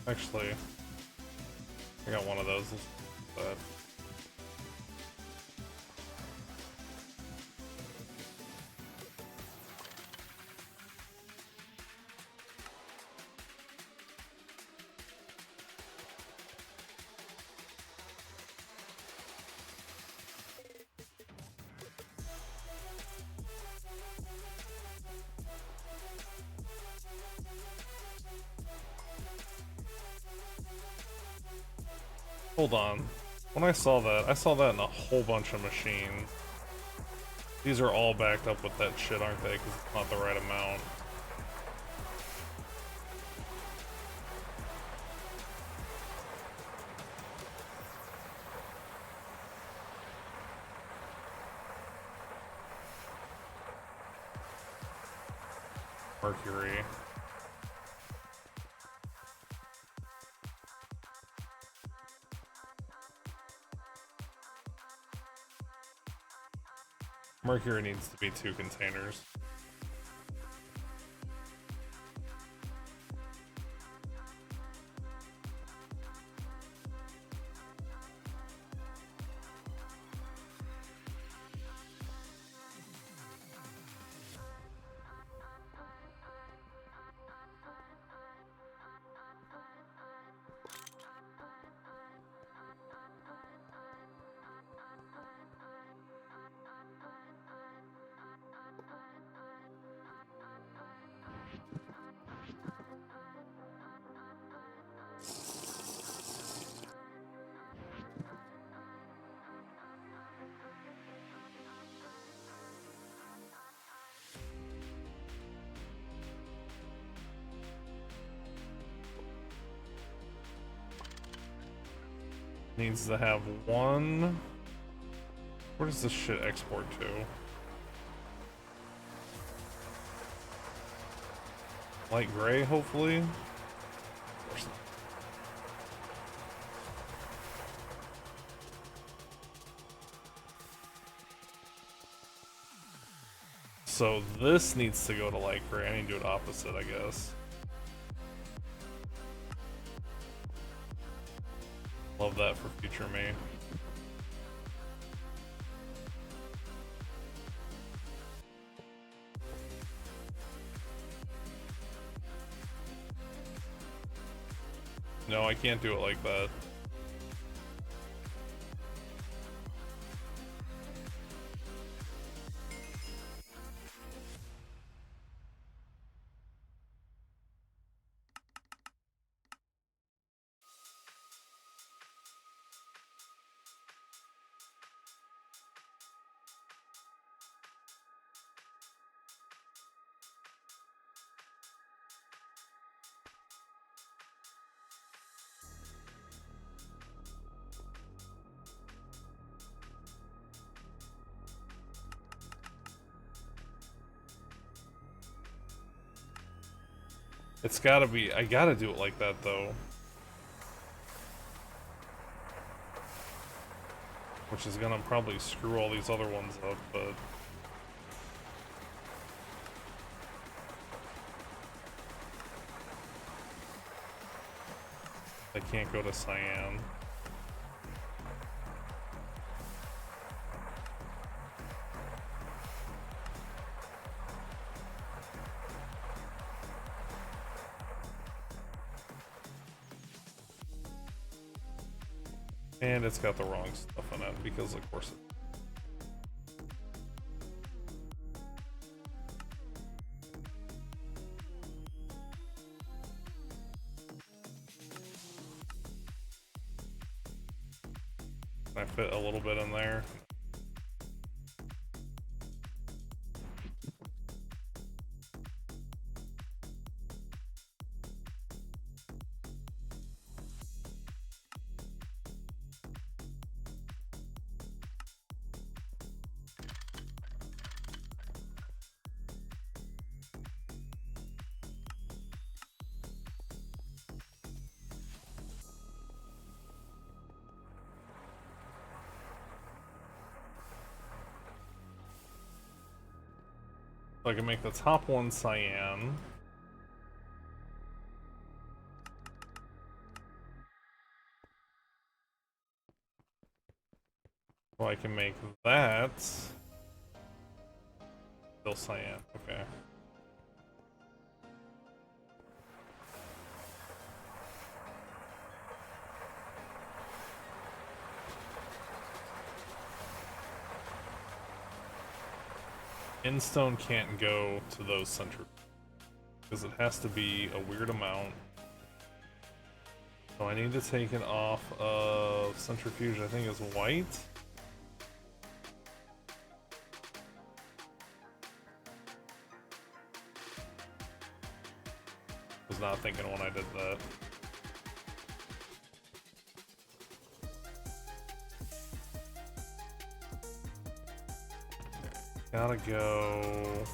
Actually, I got one of those, but hold on. When I saw that in a whole bunch of machines. These are all backed up with that shit, aren't they? Because it's not the right amount. Mercury. Mercury needs to be 2 containers. Needs to have 1. Where does this shit export to? Light gray, hopefully? So this needs to go to light gray. I need to do it opposite, I guess. Love that for future me. No, I can't do it like that. It's gotta be, I gotta do it like that though. Which is gonna probably screw all these other ones up, but... I can't go to cyan. And it's got the wrong stuff in it, because of course it. Can I fit a little bit in there? So I can make the top one cyan. So I can make that still cyan. Okay. Instone can't go to those centrifuges because it has to be a weird amount. So I need to take it off of centrifuge. I think is white. Was not thinking when I did that. Gotta go.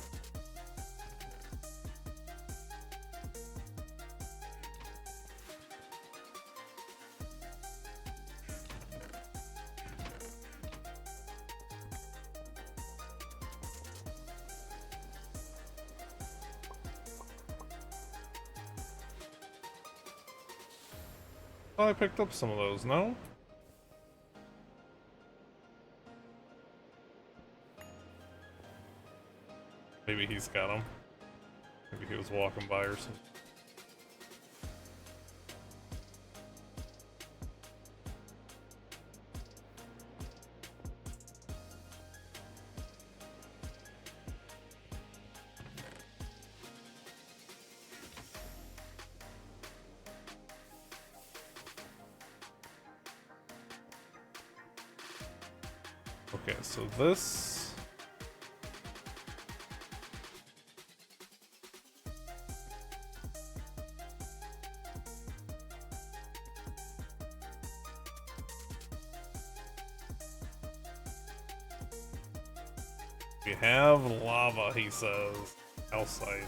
Oh, I picked up some of those, no? Maybe he's got them. Maybe he was walking by or something. Okay, so this... We have lava, he says. Calcite.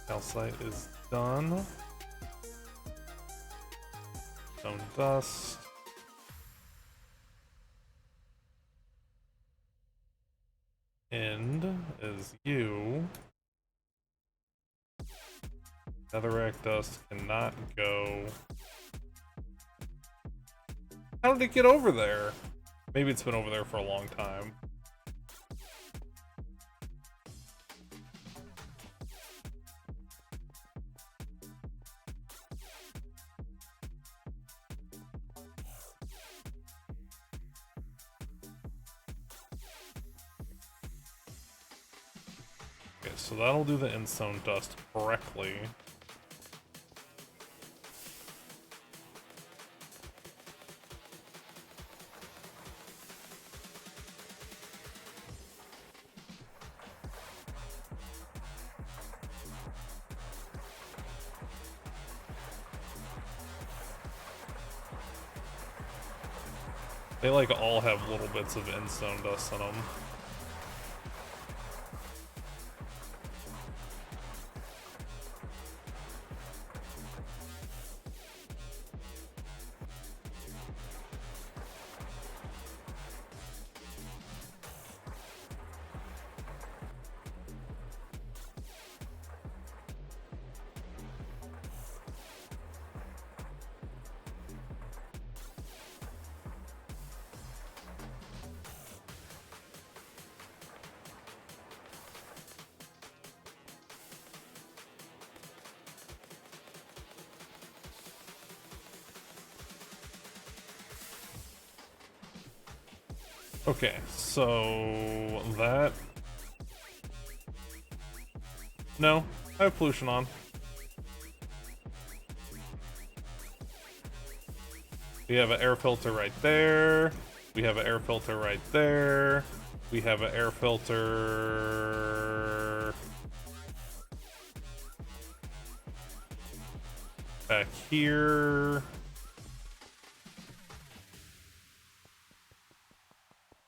Calcite is done. Stone dust. End is you. Netherrack dust cannot go. How did it get over there? Maybe it's been over there for a long time. Okay, so that'll do the instone dust correctly. They like all have little bits of instone dust in them. Okay, so that... No, I have pollution on. We have an air filter right there. We have an air filter right there. We have an air filter back here.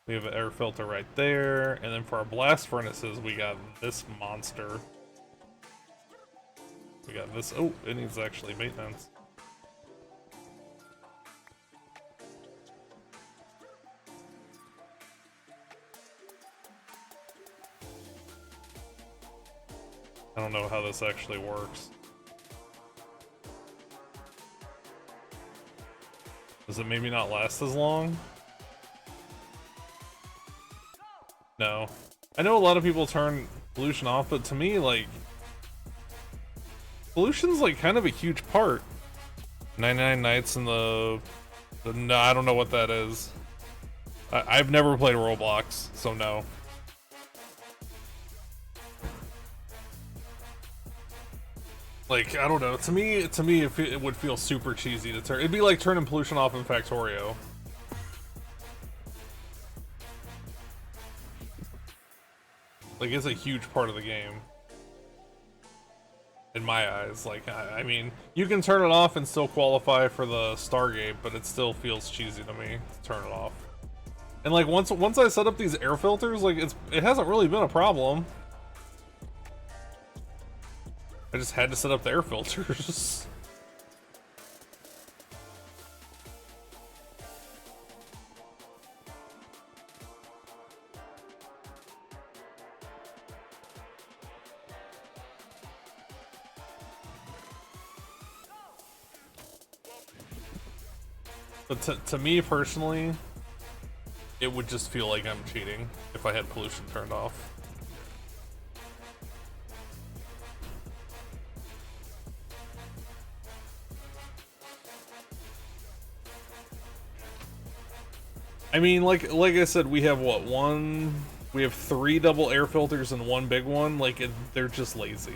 We have an air filter right there. And then for our blast furnaces, we got this monster. We got this. Oh, it needs actually maintenance. I don't know how this actually works. Does it maybe not last as long? No. I know a lot of people turn pollution off, but to me, like, pollution's like kind of a huge part. 99 Nights in the no, I don't know what that is. I've never played Roblox, so no. Like, I don't know. To me, it would feel super cheesy to turn. It'd be like turning pollution off in Factorio. Like, it's a huge part of the game. In my eyes. Like, I mean, you can turn it off and still qualify for the Stargate, but it still feels cheesy to me to turn it off. And like, once I set up these air filters, like, it hasn't really been a problem. I just had to set up the air filters. But to me personally, it would just feel like I'm cheating if I had pollution turned off. I mean, like I said, we have what, we have 3 double air filters and 1 big one. Like, they're just lazy.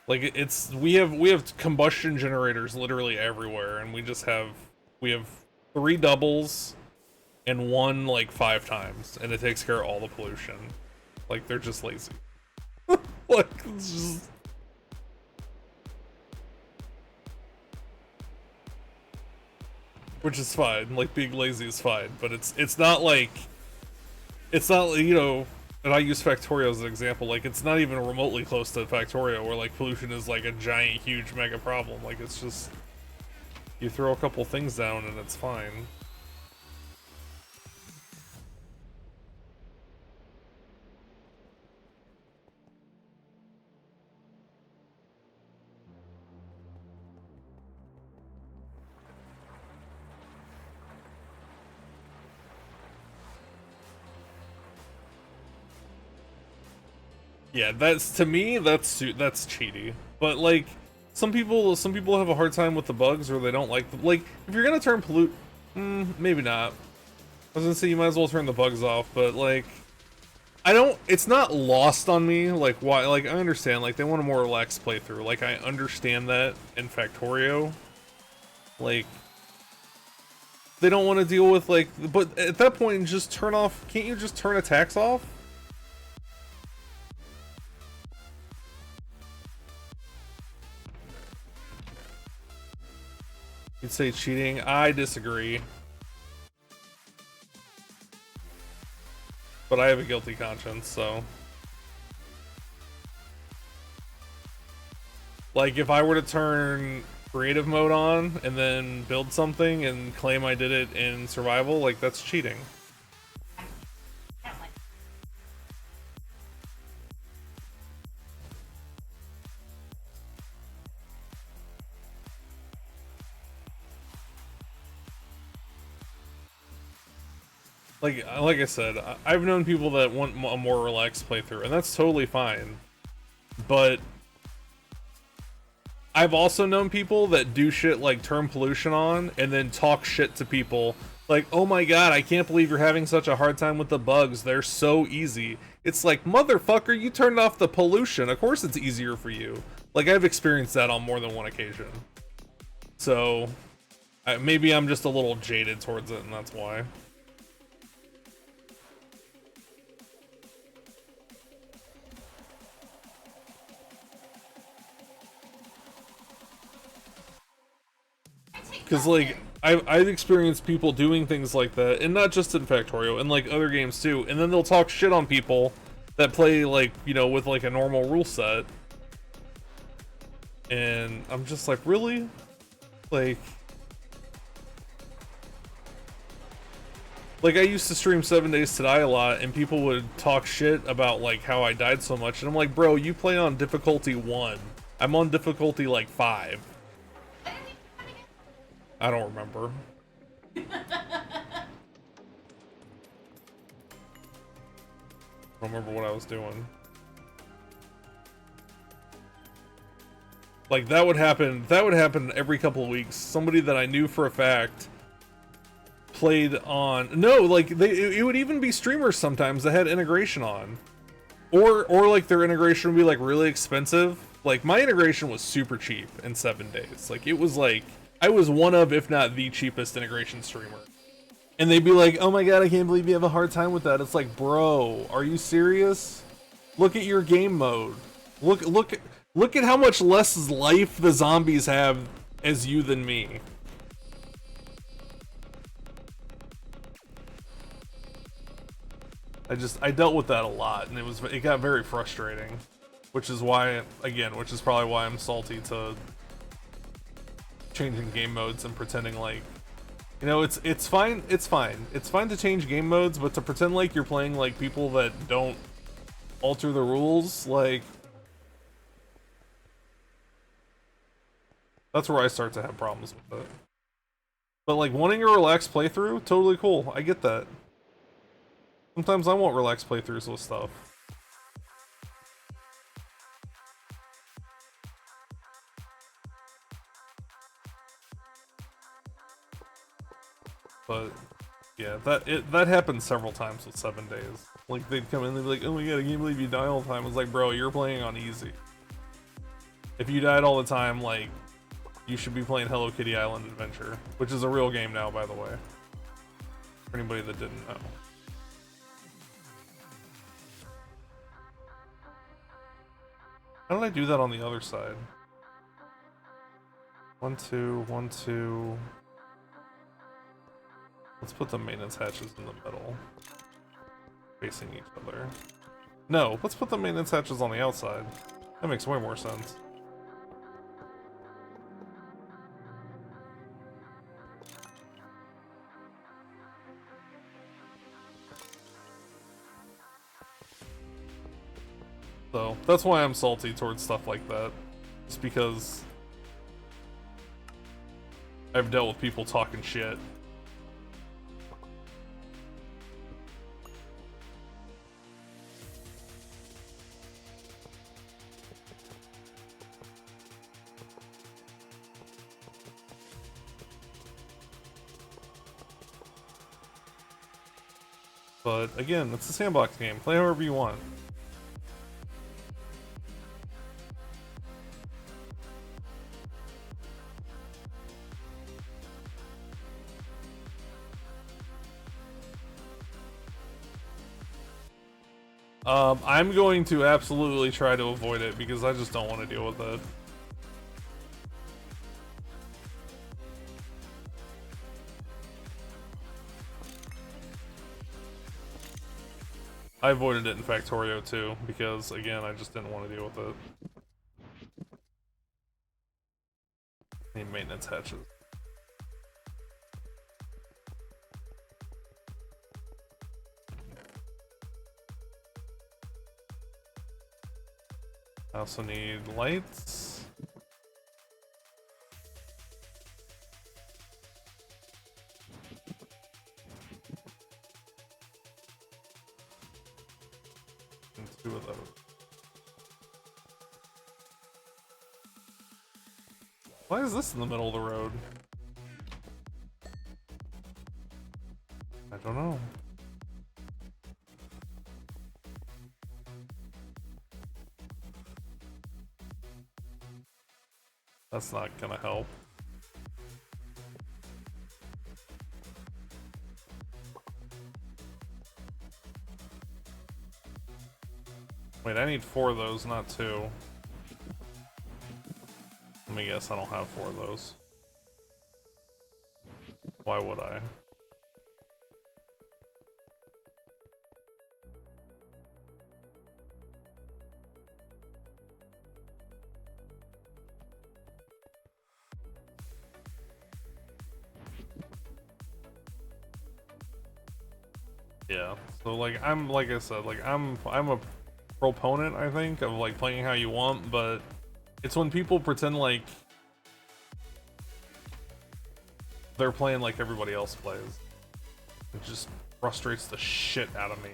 Like, we have combustion generators literally everywhere, and we have 3 doubles and 1 like 5 times, and it takes care of all the pollution. Like, they're just lazy. Like, it's just... Which is fine, like, being lazy is fine, but it's not like, you know, and I use Factorio as an example, like, it's not even remotely close to Factorio, where, like, pollution is, like, a giant, huge, mega problem. Like, it's just, you throw a couple things down and it's fine. Yeah, to me, that's cheaty. But like, some people have a hard time with the bugs, or they don't like like, if you're gonna turn pollute, maybe not. I was gonna say you might as well turn the bugs off, but like, it's not lost on me. Like, why? Like, I understand. Like, they want a more relaxed playthrough. Like, I understand that in Factorio. Like, they don't want to deal with like, but at that point, just turn off. Can't you just turn attacks off? You'd say cheating? I disagree. But I have a guilty conscience, so... Like, if I were to turn creative mode on and then build something and claim I did it in survival, like, that's cheating. Like I said, I've known people that want a more relaxed playthrough, and that's totally fine. But I've also known people that do shit like turn pollution on and then talk shit to people like, oh my god, I can't believe you're having such a hard time with the bugs. They're so easy. It's like, motherfucker, you turned off the pollution. Of course it's easier for you. Like, I've experienced that on more than one occasion. So, maybe I'm just a little jaded towards it, and that's why. Because, like, I've experienced people doing things like that, and not just in Factorio, and like other games too, and then they'll talk shit on people that play, like, you know, with like a normal rule set. And I'm just like, really? Like I used to stream 7 Days to Die a lot, and people would talk shit about like how I died so much, and I'm like, bro, you play on difficulty 1. I'm on difficulty like 5. I don't remember. I don't remember what I was doing. Like, that would happen every couple of weeks. Somebody that I knew for a fact played on, no, like, it would even be streamers sometimes that had integration on, or like their integration would be like really expensive. Like, my integration was super cheap in 7 days. Like, it was like, I was one of, if not the cheapest integration streamer. And they'd be like, oh my god, I can't believe you have a hard time with that. It's like, bro, are you serious? Look at your game mode. Look at how much less life the zombies have as you than me. I dealt with that a lot, and it got very frustrating. Which is why, again, which is probably why I'm salty to changing game modes and pretending like, you know, it's fine to change game modes, but to pretend like you're playing like people that don't alter the rules, like, that's where I start to have problems with it. But like, wanting a relaxed playthrough, totally cool. I get that. Sometimes I want relaxed playthroughs with stuff. But yeah, that happened several times with 7 Days. Like, they'd come in and they'd be like, oh my god, I can't believe you die all the time. It's like, bro, you're playing on easy. If you died all the time, like, you should be playing Hello Kitty Island Adventure, which is a real game now, by the way. For anybody that didn't know. How did I do that on the other side? 1, 2, 1, 2. Let's put the maintenance hatches in the middle, facing each other. No, let's put the maintenance hatches on the outside. That makes way more sense. So, that's why I'm salty towards stuff like that. Just because I've dealt with people talking shit. But again, it's a sandbox game. Play however you want. I'm going to absolutely try to avoid it because I just don't want to deal with it. I avoided it in Factorio too, because again, I just didn't want to deal with it. Need maintenance hatches. I also need lights. And 2 of those. Why is this in the middle of the road? I don't know. That's not gonna help. Wait, I need 4 of those, not 2. Let me guess, I don't have 4 of those. Why would I? Yeah, so like like I said, like I'm a proponent, I think, of like playing how you want, but it's when people pretend like they're playing like everybody else plays. It just frustrates the shit out of me.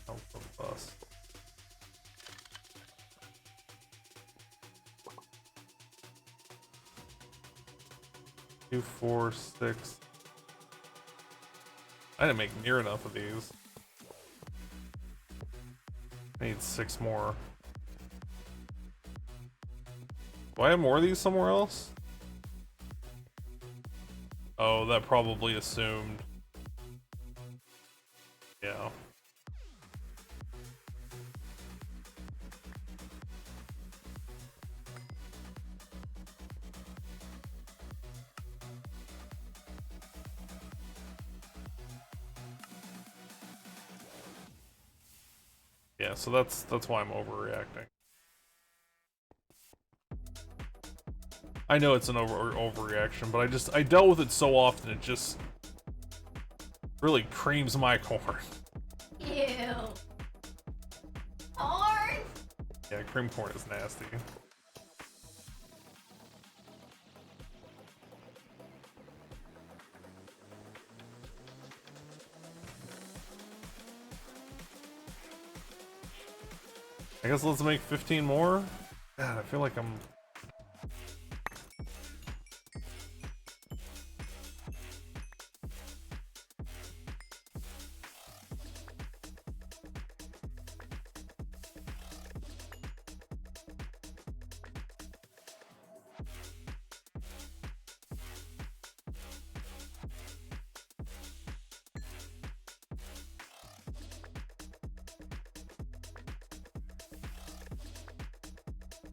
Oh, for the bus. Two, 4, 6. I didn't make near enough of these. I need 6 more. Do I have more of these somewhere else? Oh, that probably assumed. Yeah. Yeah, so that's why I'm overreacting. I know it's an overreaction, but I dealt with it so often it just really creams my corn. Ew. Corn. Yeah, cream corn is nasty. I guess let's make 15 more. God, I feel like I'm...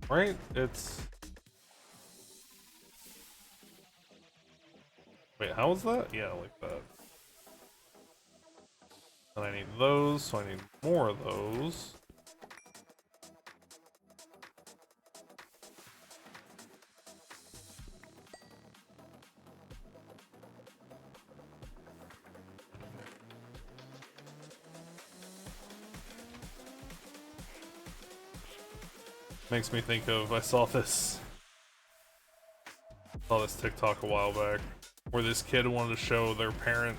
Right? It's... Wait, how is that? Yeah, like that. And I need those, so I need more of those. Makes me think of, I saw this TikTok a while back where this kid wanted to show their parent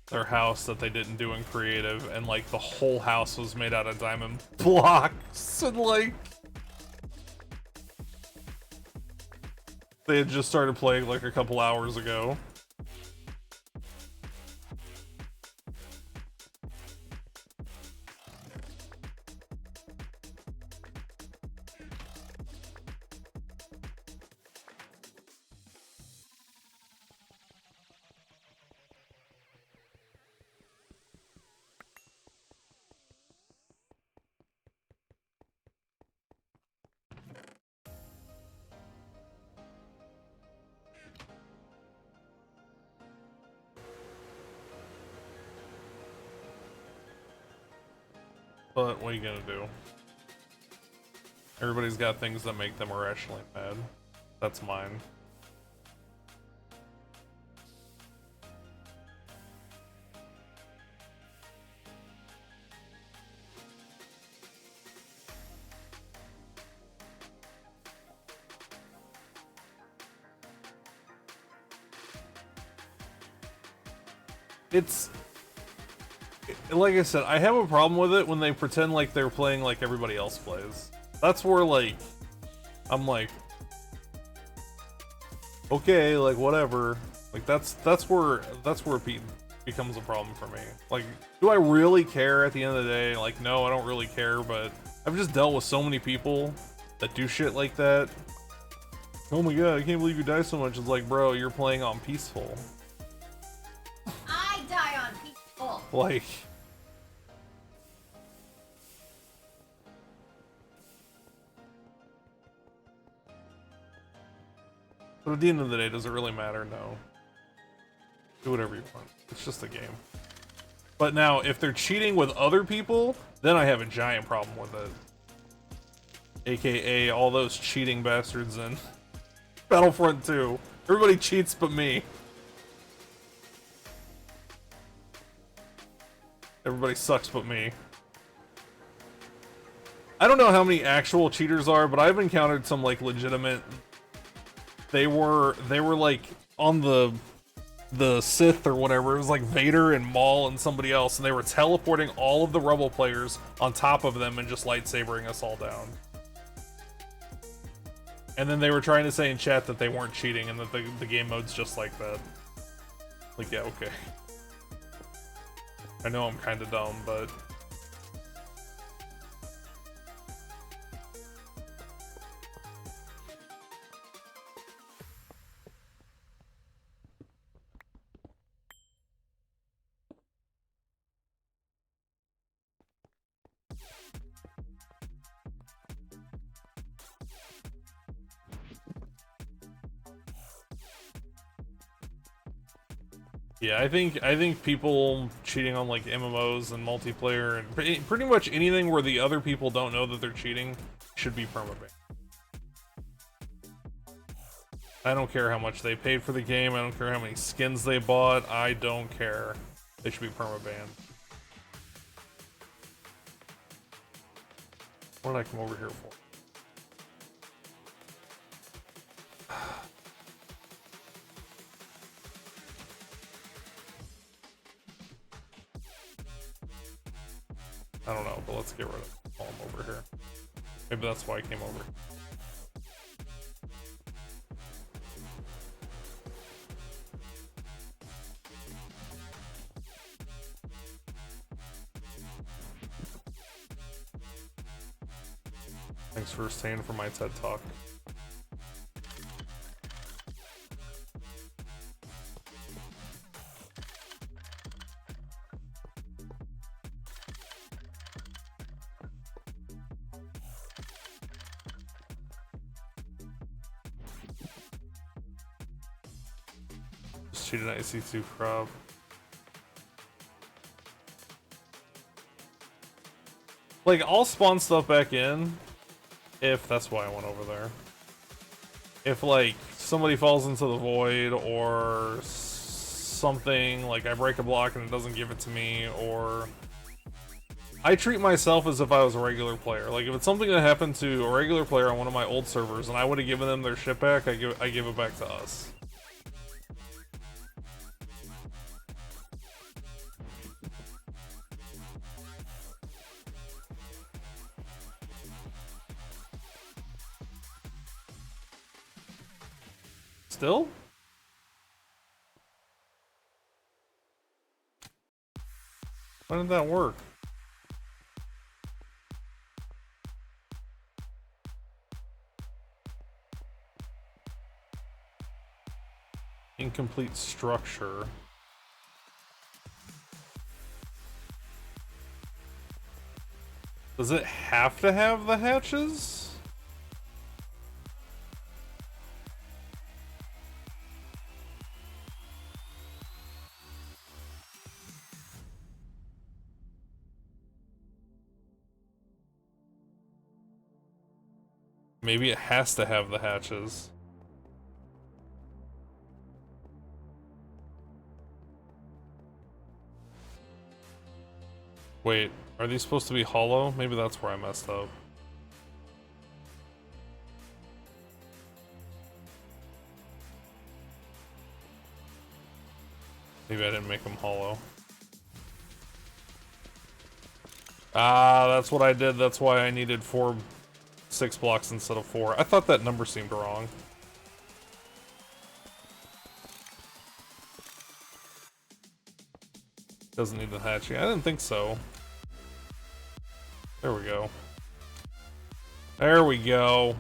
their house that they didn't do in creative, and like the whole house was made out of diamond blocks, and like they had just started playing like a couple hours ago. But what are you gonna do? Everybody's got things that make them irrationally mad. That's mine. like I said, I have a problem with it when they pretend like they're playing like everybody else plays. That's where like I'm like, okay, like whatever. Like that's where it becomes a problem for me. Like, do I really care at the end of the day? Like, no, I don't really care. But I've just dealt with so many people that do shit like that. Oh my god, I can't believe you die so much. It's like, bro, you're playing on peaceful. I die on peaceful. Like. But at the end of the day, does it really matter? No. Do whatever you want. It's just a game. But now, if they're cheating with other people, then I have a giant problem with it. AKA all those cheating bastards in Battlefront 2. Everybody cheats but me. Everybody sucks but me. I don't know how many actual cheaters are, but I've encountered some like legitimate. They were like on the Sith or whatever. It was like Vader and Maul and somebody else, and they were teleporting all of the Rebel players on top of them and just lightsabering us all down. And then they were trying to say in chat that they weren't cheating and that the game mode's just like that. Like, yeah, okay. I know I'm kind of dumb, but... Yeah, I think people cheating on like MMOs and multiplayer and pretty much anything where the other people don't know that they're cheating should be permabanned. I don't care how much they paid for the game, I don't care how many skins they bought, I don't care. They should be permabanned. What did I come over here for? I don't know, but let's get rid of all them over here. Maybe that's why I came over. Thanks for staying for my TED Talk. Just cheated an IC2 crop. Like, I'll spawn stuff back in if that's why I went over there. If, like, somebody falls into the void or something, like I break a block and it doesn't give it to me, or... I treat myself as if I was a regular player. Like, if it's something that happened to a regular player on one of my old servers and I would have given them their shit back, I give it back to us. Still? Why did that work? Incomplete structure. Does it have to have the hatches? Maybe it has to have the hatches. Wait, are these supposed to be hollow? Maybe that's where I messed up. Maybe I didn't make them hollow. Ah, that's what I did. That's why I needed 6 blocks instead of 4. I thought that number seemed wrong. Doesn't need the hatching. I didn't think so. There we go. There we go.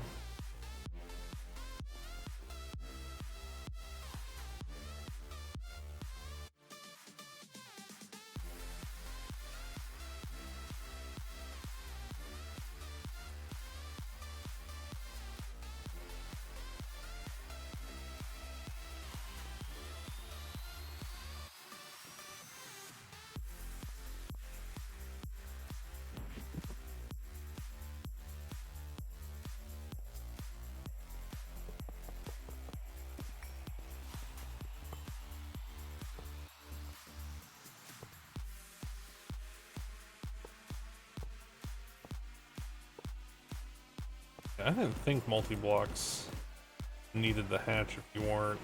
I didn't think multi-blocks needed the hatch if you weren't.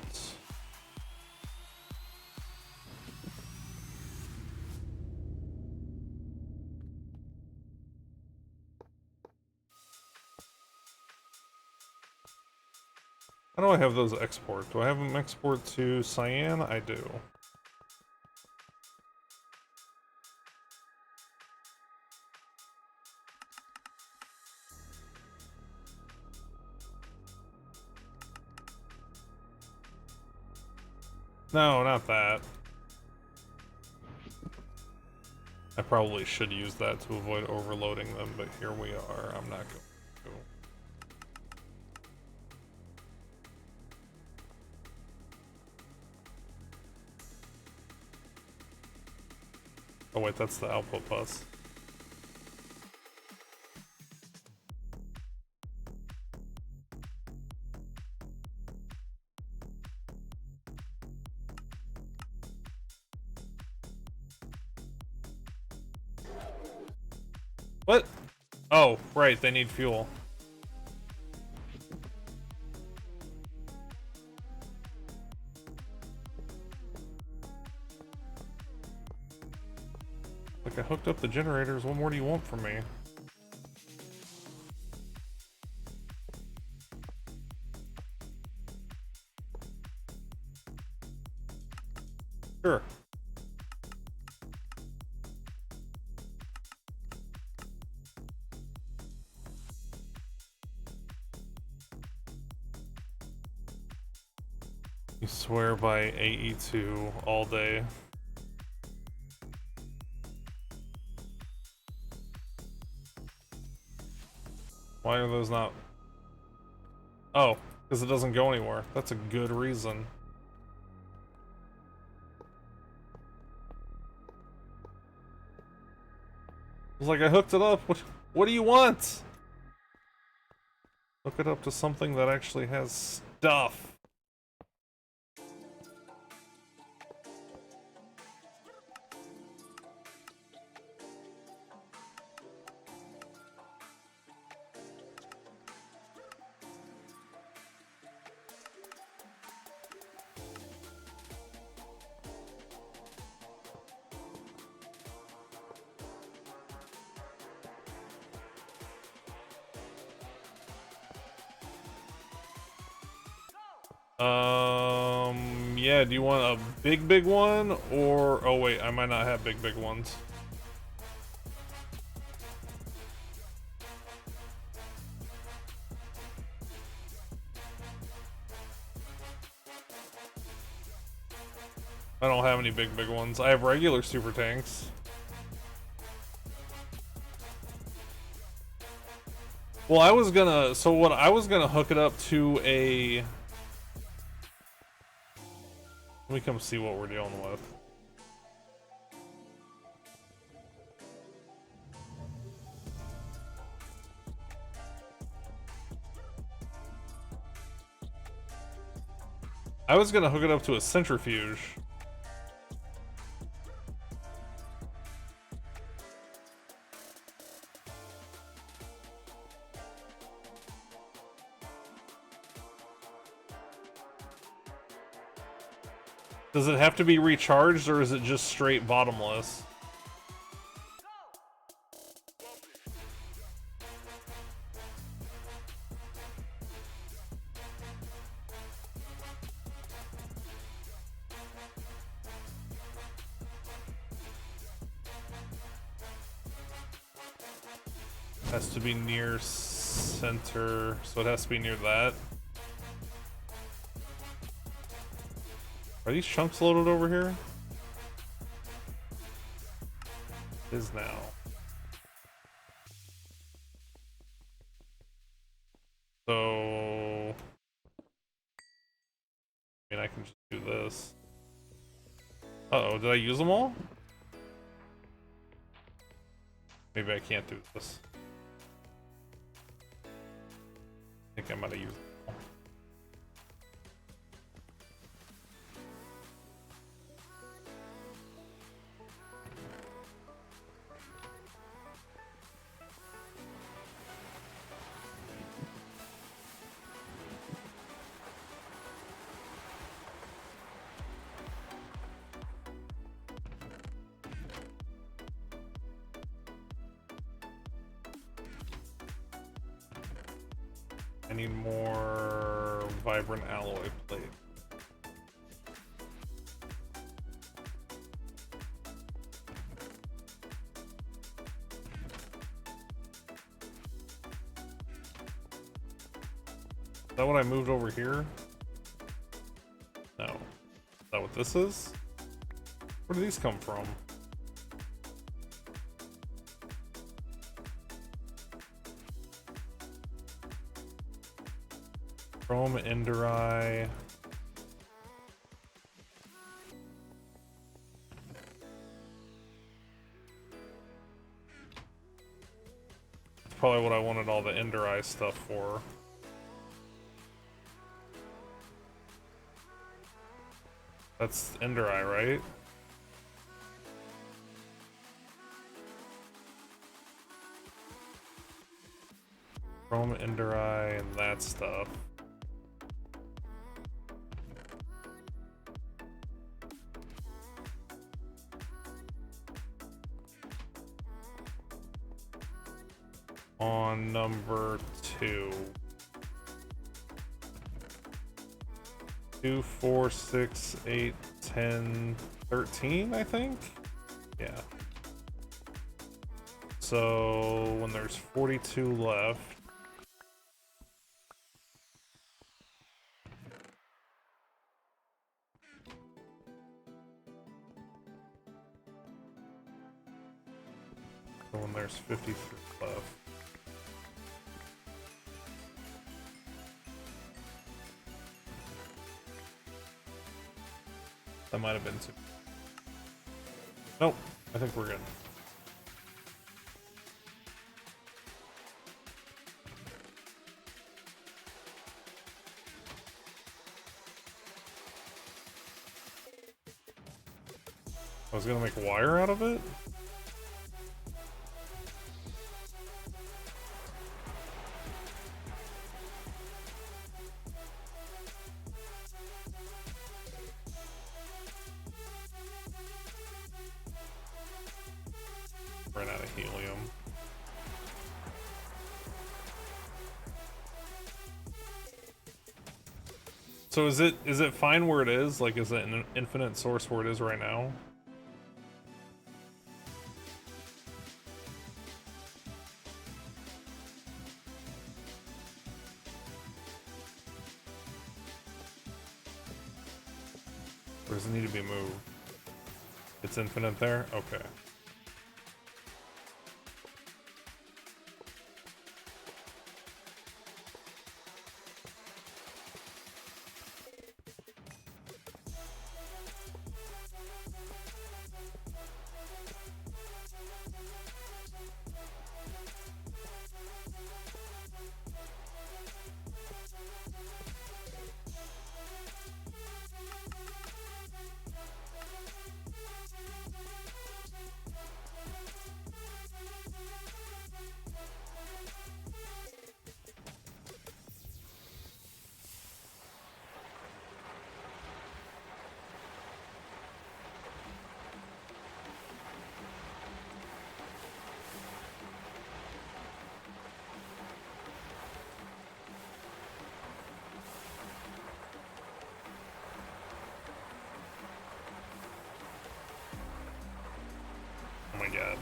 How do I have those export? Do I have them export to cyan? I do. No, not that. I probably should use that to avoid overloading them, but here we are. I'm not going to. Oh wait, that's the output bus. What? Oh, right, they need fuel. Like, I hooked up the generators, what more do you want from me? Sure. You swear by AE2 all day. Why are those not... Oh, because it doesn't go anywhere. That's a good reason. It's like I hooked it up. What do you want? Hook it up to something that actually has stuff. Yeah, do you want a big one, or... Oh wait, I might not have big ones. I don't have any big ones. I have regular super tanks. Well, I was gonna... So what I was gonna hook it up to a... Let me come see what we're dealing with. I was gonna hook it up to a centrifuge. Does it have to be recharged, or is it just straight bottomless? Has to be near center, so it has to be near that. Are these chunks loaded over here? It is now. So, I mean, I can just do this. Uh-oh, did I use them all? Maybe I can't do this. I think I might have used them all. I need more vibrant alloy plate. Is that what I moved over here? No. Is that what this is? Where do these come from? Chrome Enderi. That's probably what I wanted all the Enderi stuff for. That's Enderi, right? Chrome Enderi and that stuff. On number 2. 2, 4, 6, 8, 10, 13, I think? Yeah. So when there's 42 left. So when there's 53 left. That might have been too. Nope, I think we're good. I was gonna make wire out of it? Ran out of helium. So is it fine where it is? Like, is it an infinite source where it is right now? Or does it need to be moved? It's infinite there? Okay. Oh my god.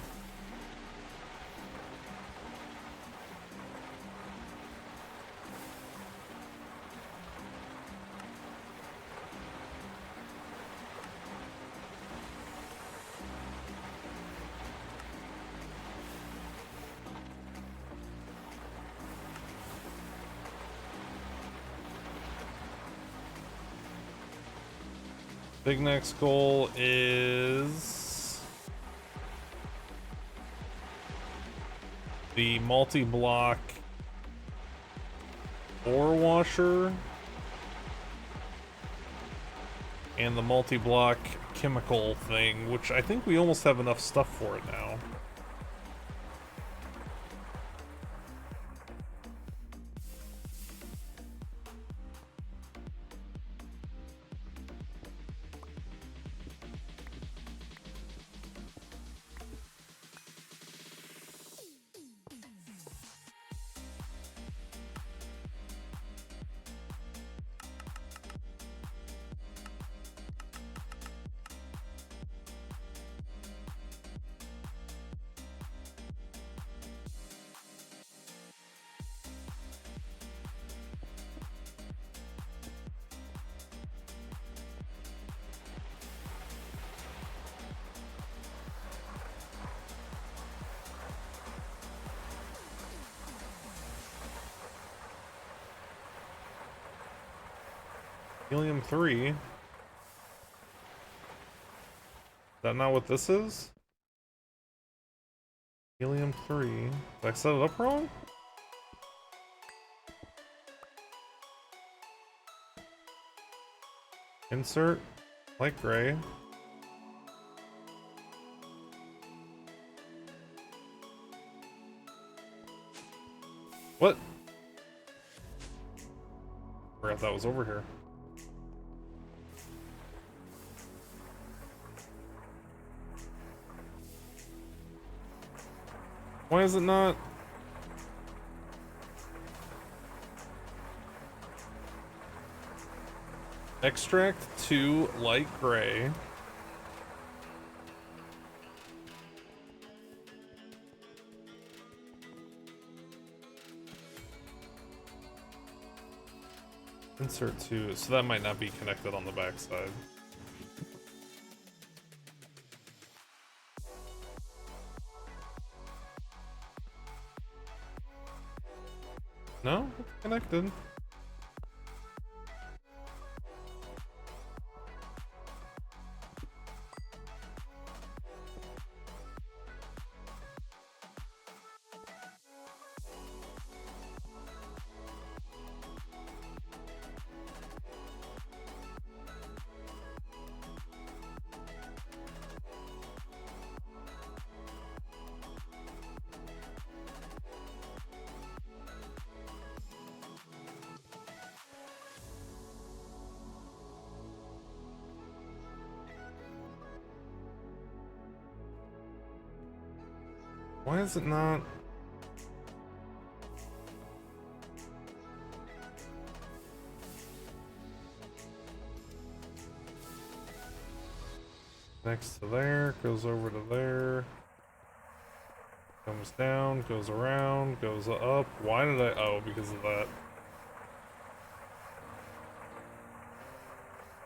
Big next goal is the multi-block ore washer and the multi-block chemical thing, which I think we almost have enough stuff for it now. Helium-3. Is that not what this is? Helium-3. Did I set it up wrong? Insert light gray. What? Forgot that was over here. Why is it not? Extract 2 light gray. Insert 2, so that might not be connected on the backside. No, it's connected. Why is it not? Next to there, goes over to there. Comes down, goes around, goes up. Why did I? Oh, because of that.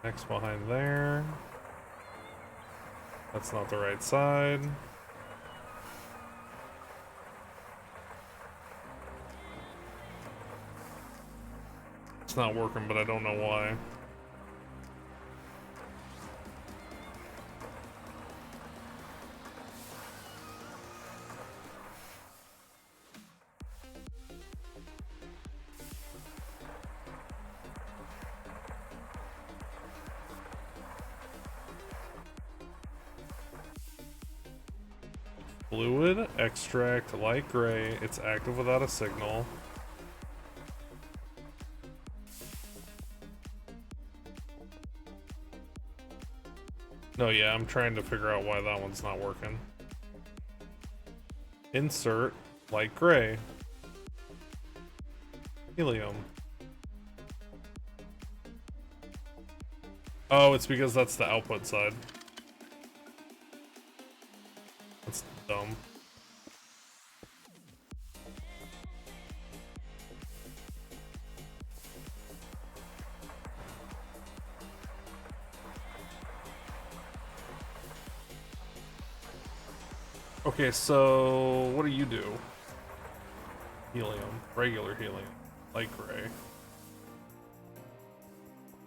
Next behind there. That's not the right side. It's not working, but I don't know why. Fluid, extract, light gray. It's active without a signal. No, yeah, I'm trying to figure out why that one's not working. Insert light gray. Helium. Oh, it's because that's the output side. That's dumb. Okay, so what do you do? Helium. Regular helium. Light gray.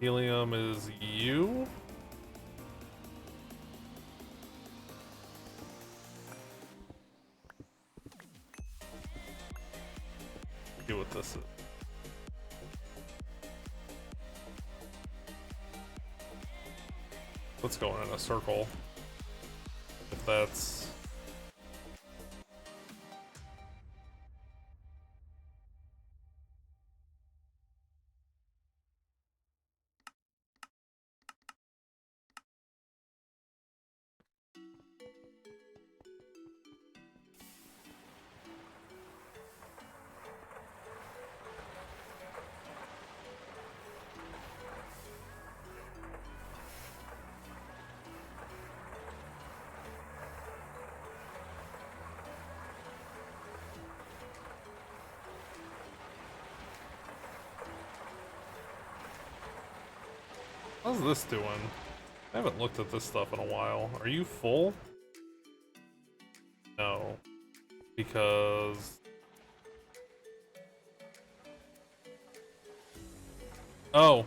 Helium is you? this is. Let's go in a circle. If that's... How's this doing? I haven't looked at this stuff in a while. Are you full? No. Because... Oh!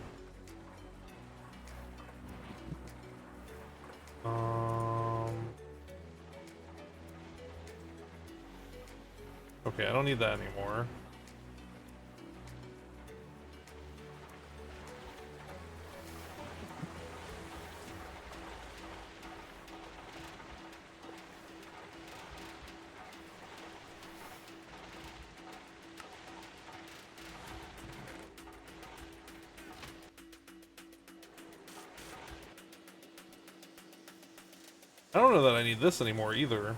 Okay, I don't need that anymore. I don't know that I need this anymore either.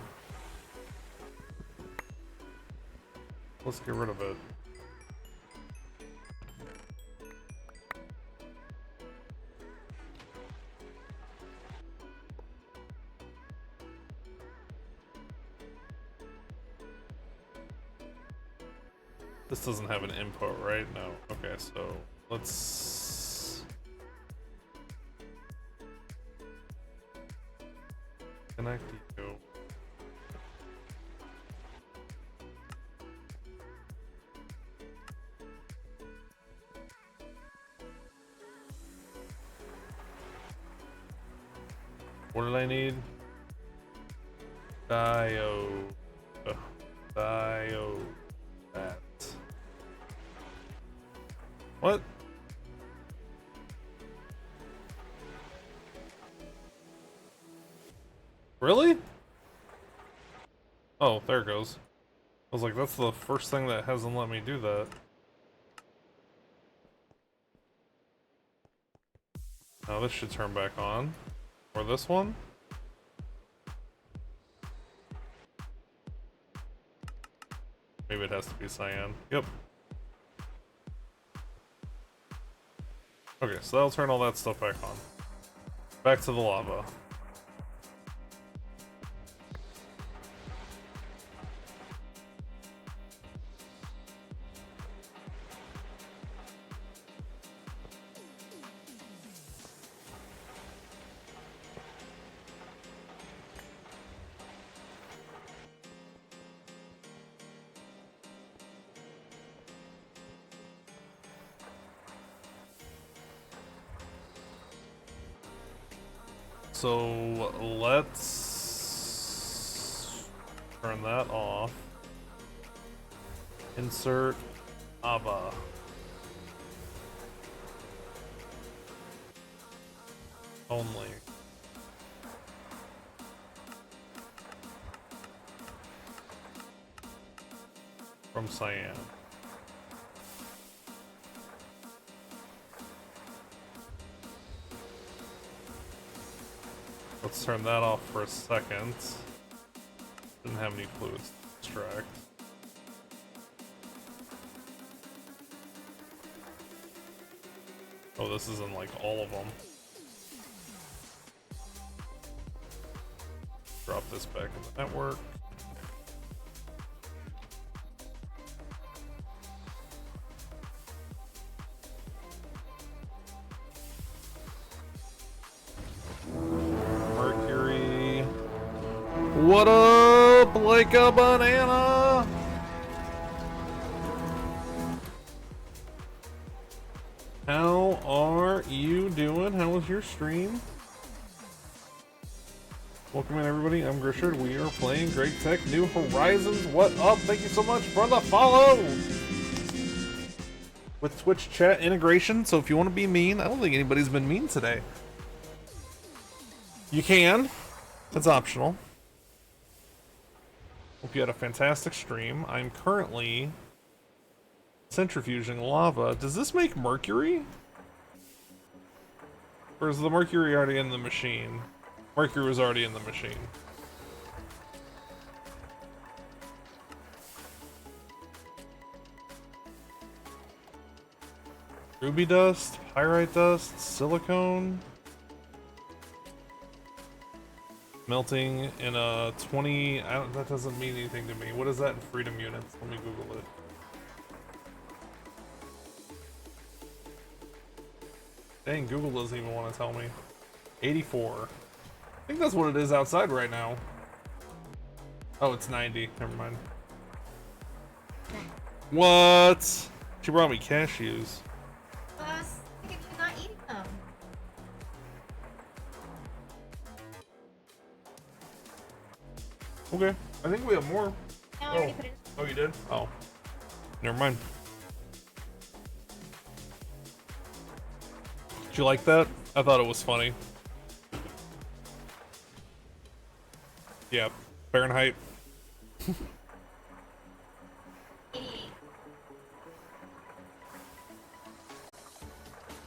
Let's get rid of it. This doesn't have an input, right? No. Okay, so let's connect you. What did I need? Diode. Diode. That. What? Really? Oh, there it goes. I was like, that's the first thing that hasn't let me do that. Now this should turn back on. Or this one? Maybe it has to be cyan. Yep. Okay, so that'll turn all that stuff back on. Back to the lava. So let's turn that off. Insert Ava. Only. From cyan. Let's turn that off for a second. Didn't have any fluids to extract. Oh, this is in like all of them. Drop this back in the network. What up, like a banana? How are you doing? How was your stream? Welcome in, everybody. I'm Grishard. We are playing Great Tech New Horizons. What up? Thank you so much for the follow. with Twitch chat integration. So if you want to be mean, I don't think anybody's been mean today. You can. It's optional. Hope you had a fantastic stream. I'm currently centrifuging lava. Does this make mercury? Or is the mercury already in the machine? Mercury was already in the machine. Ruby dust, pyrite dust, silicone. Melting in a 20... that doesn't mean anything to me. What is that in freedom units? Let me Google it. Dang, Google doesn't even want to tell me. 84. I think that's what it is outside right now. Oh, it's 90. Never mind. What? She brought me cashews. I was thinking you're not eating them. Okay. I think we have more. No, I already put it in. Oh, you did? Oh. Never mind. Did you like that? I thought it was funny. Yeah. Fahrenheit.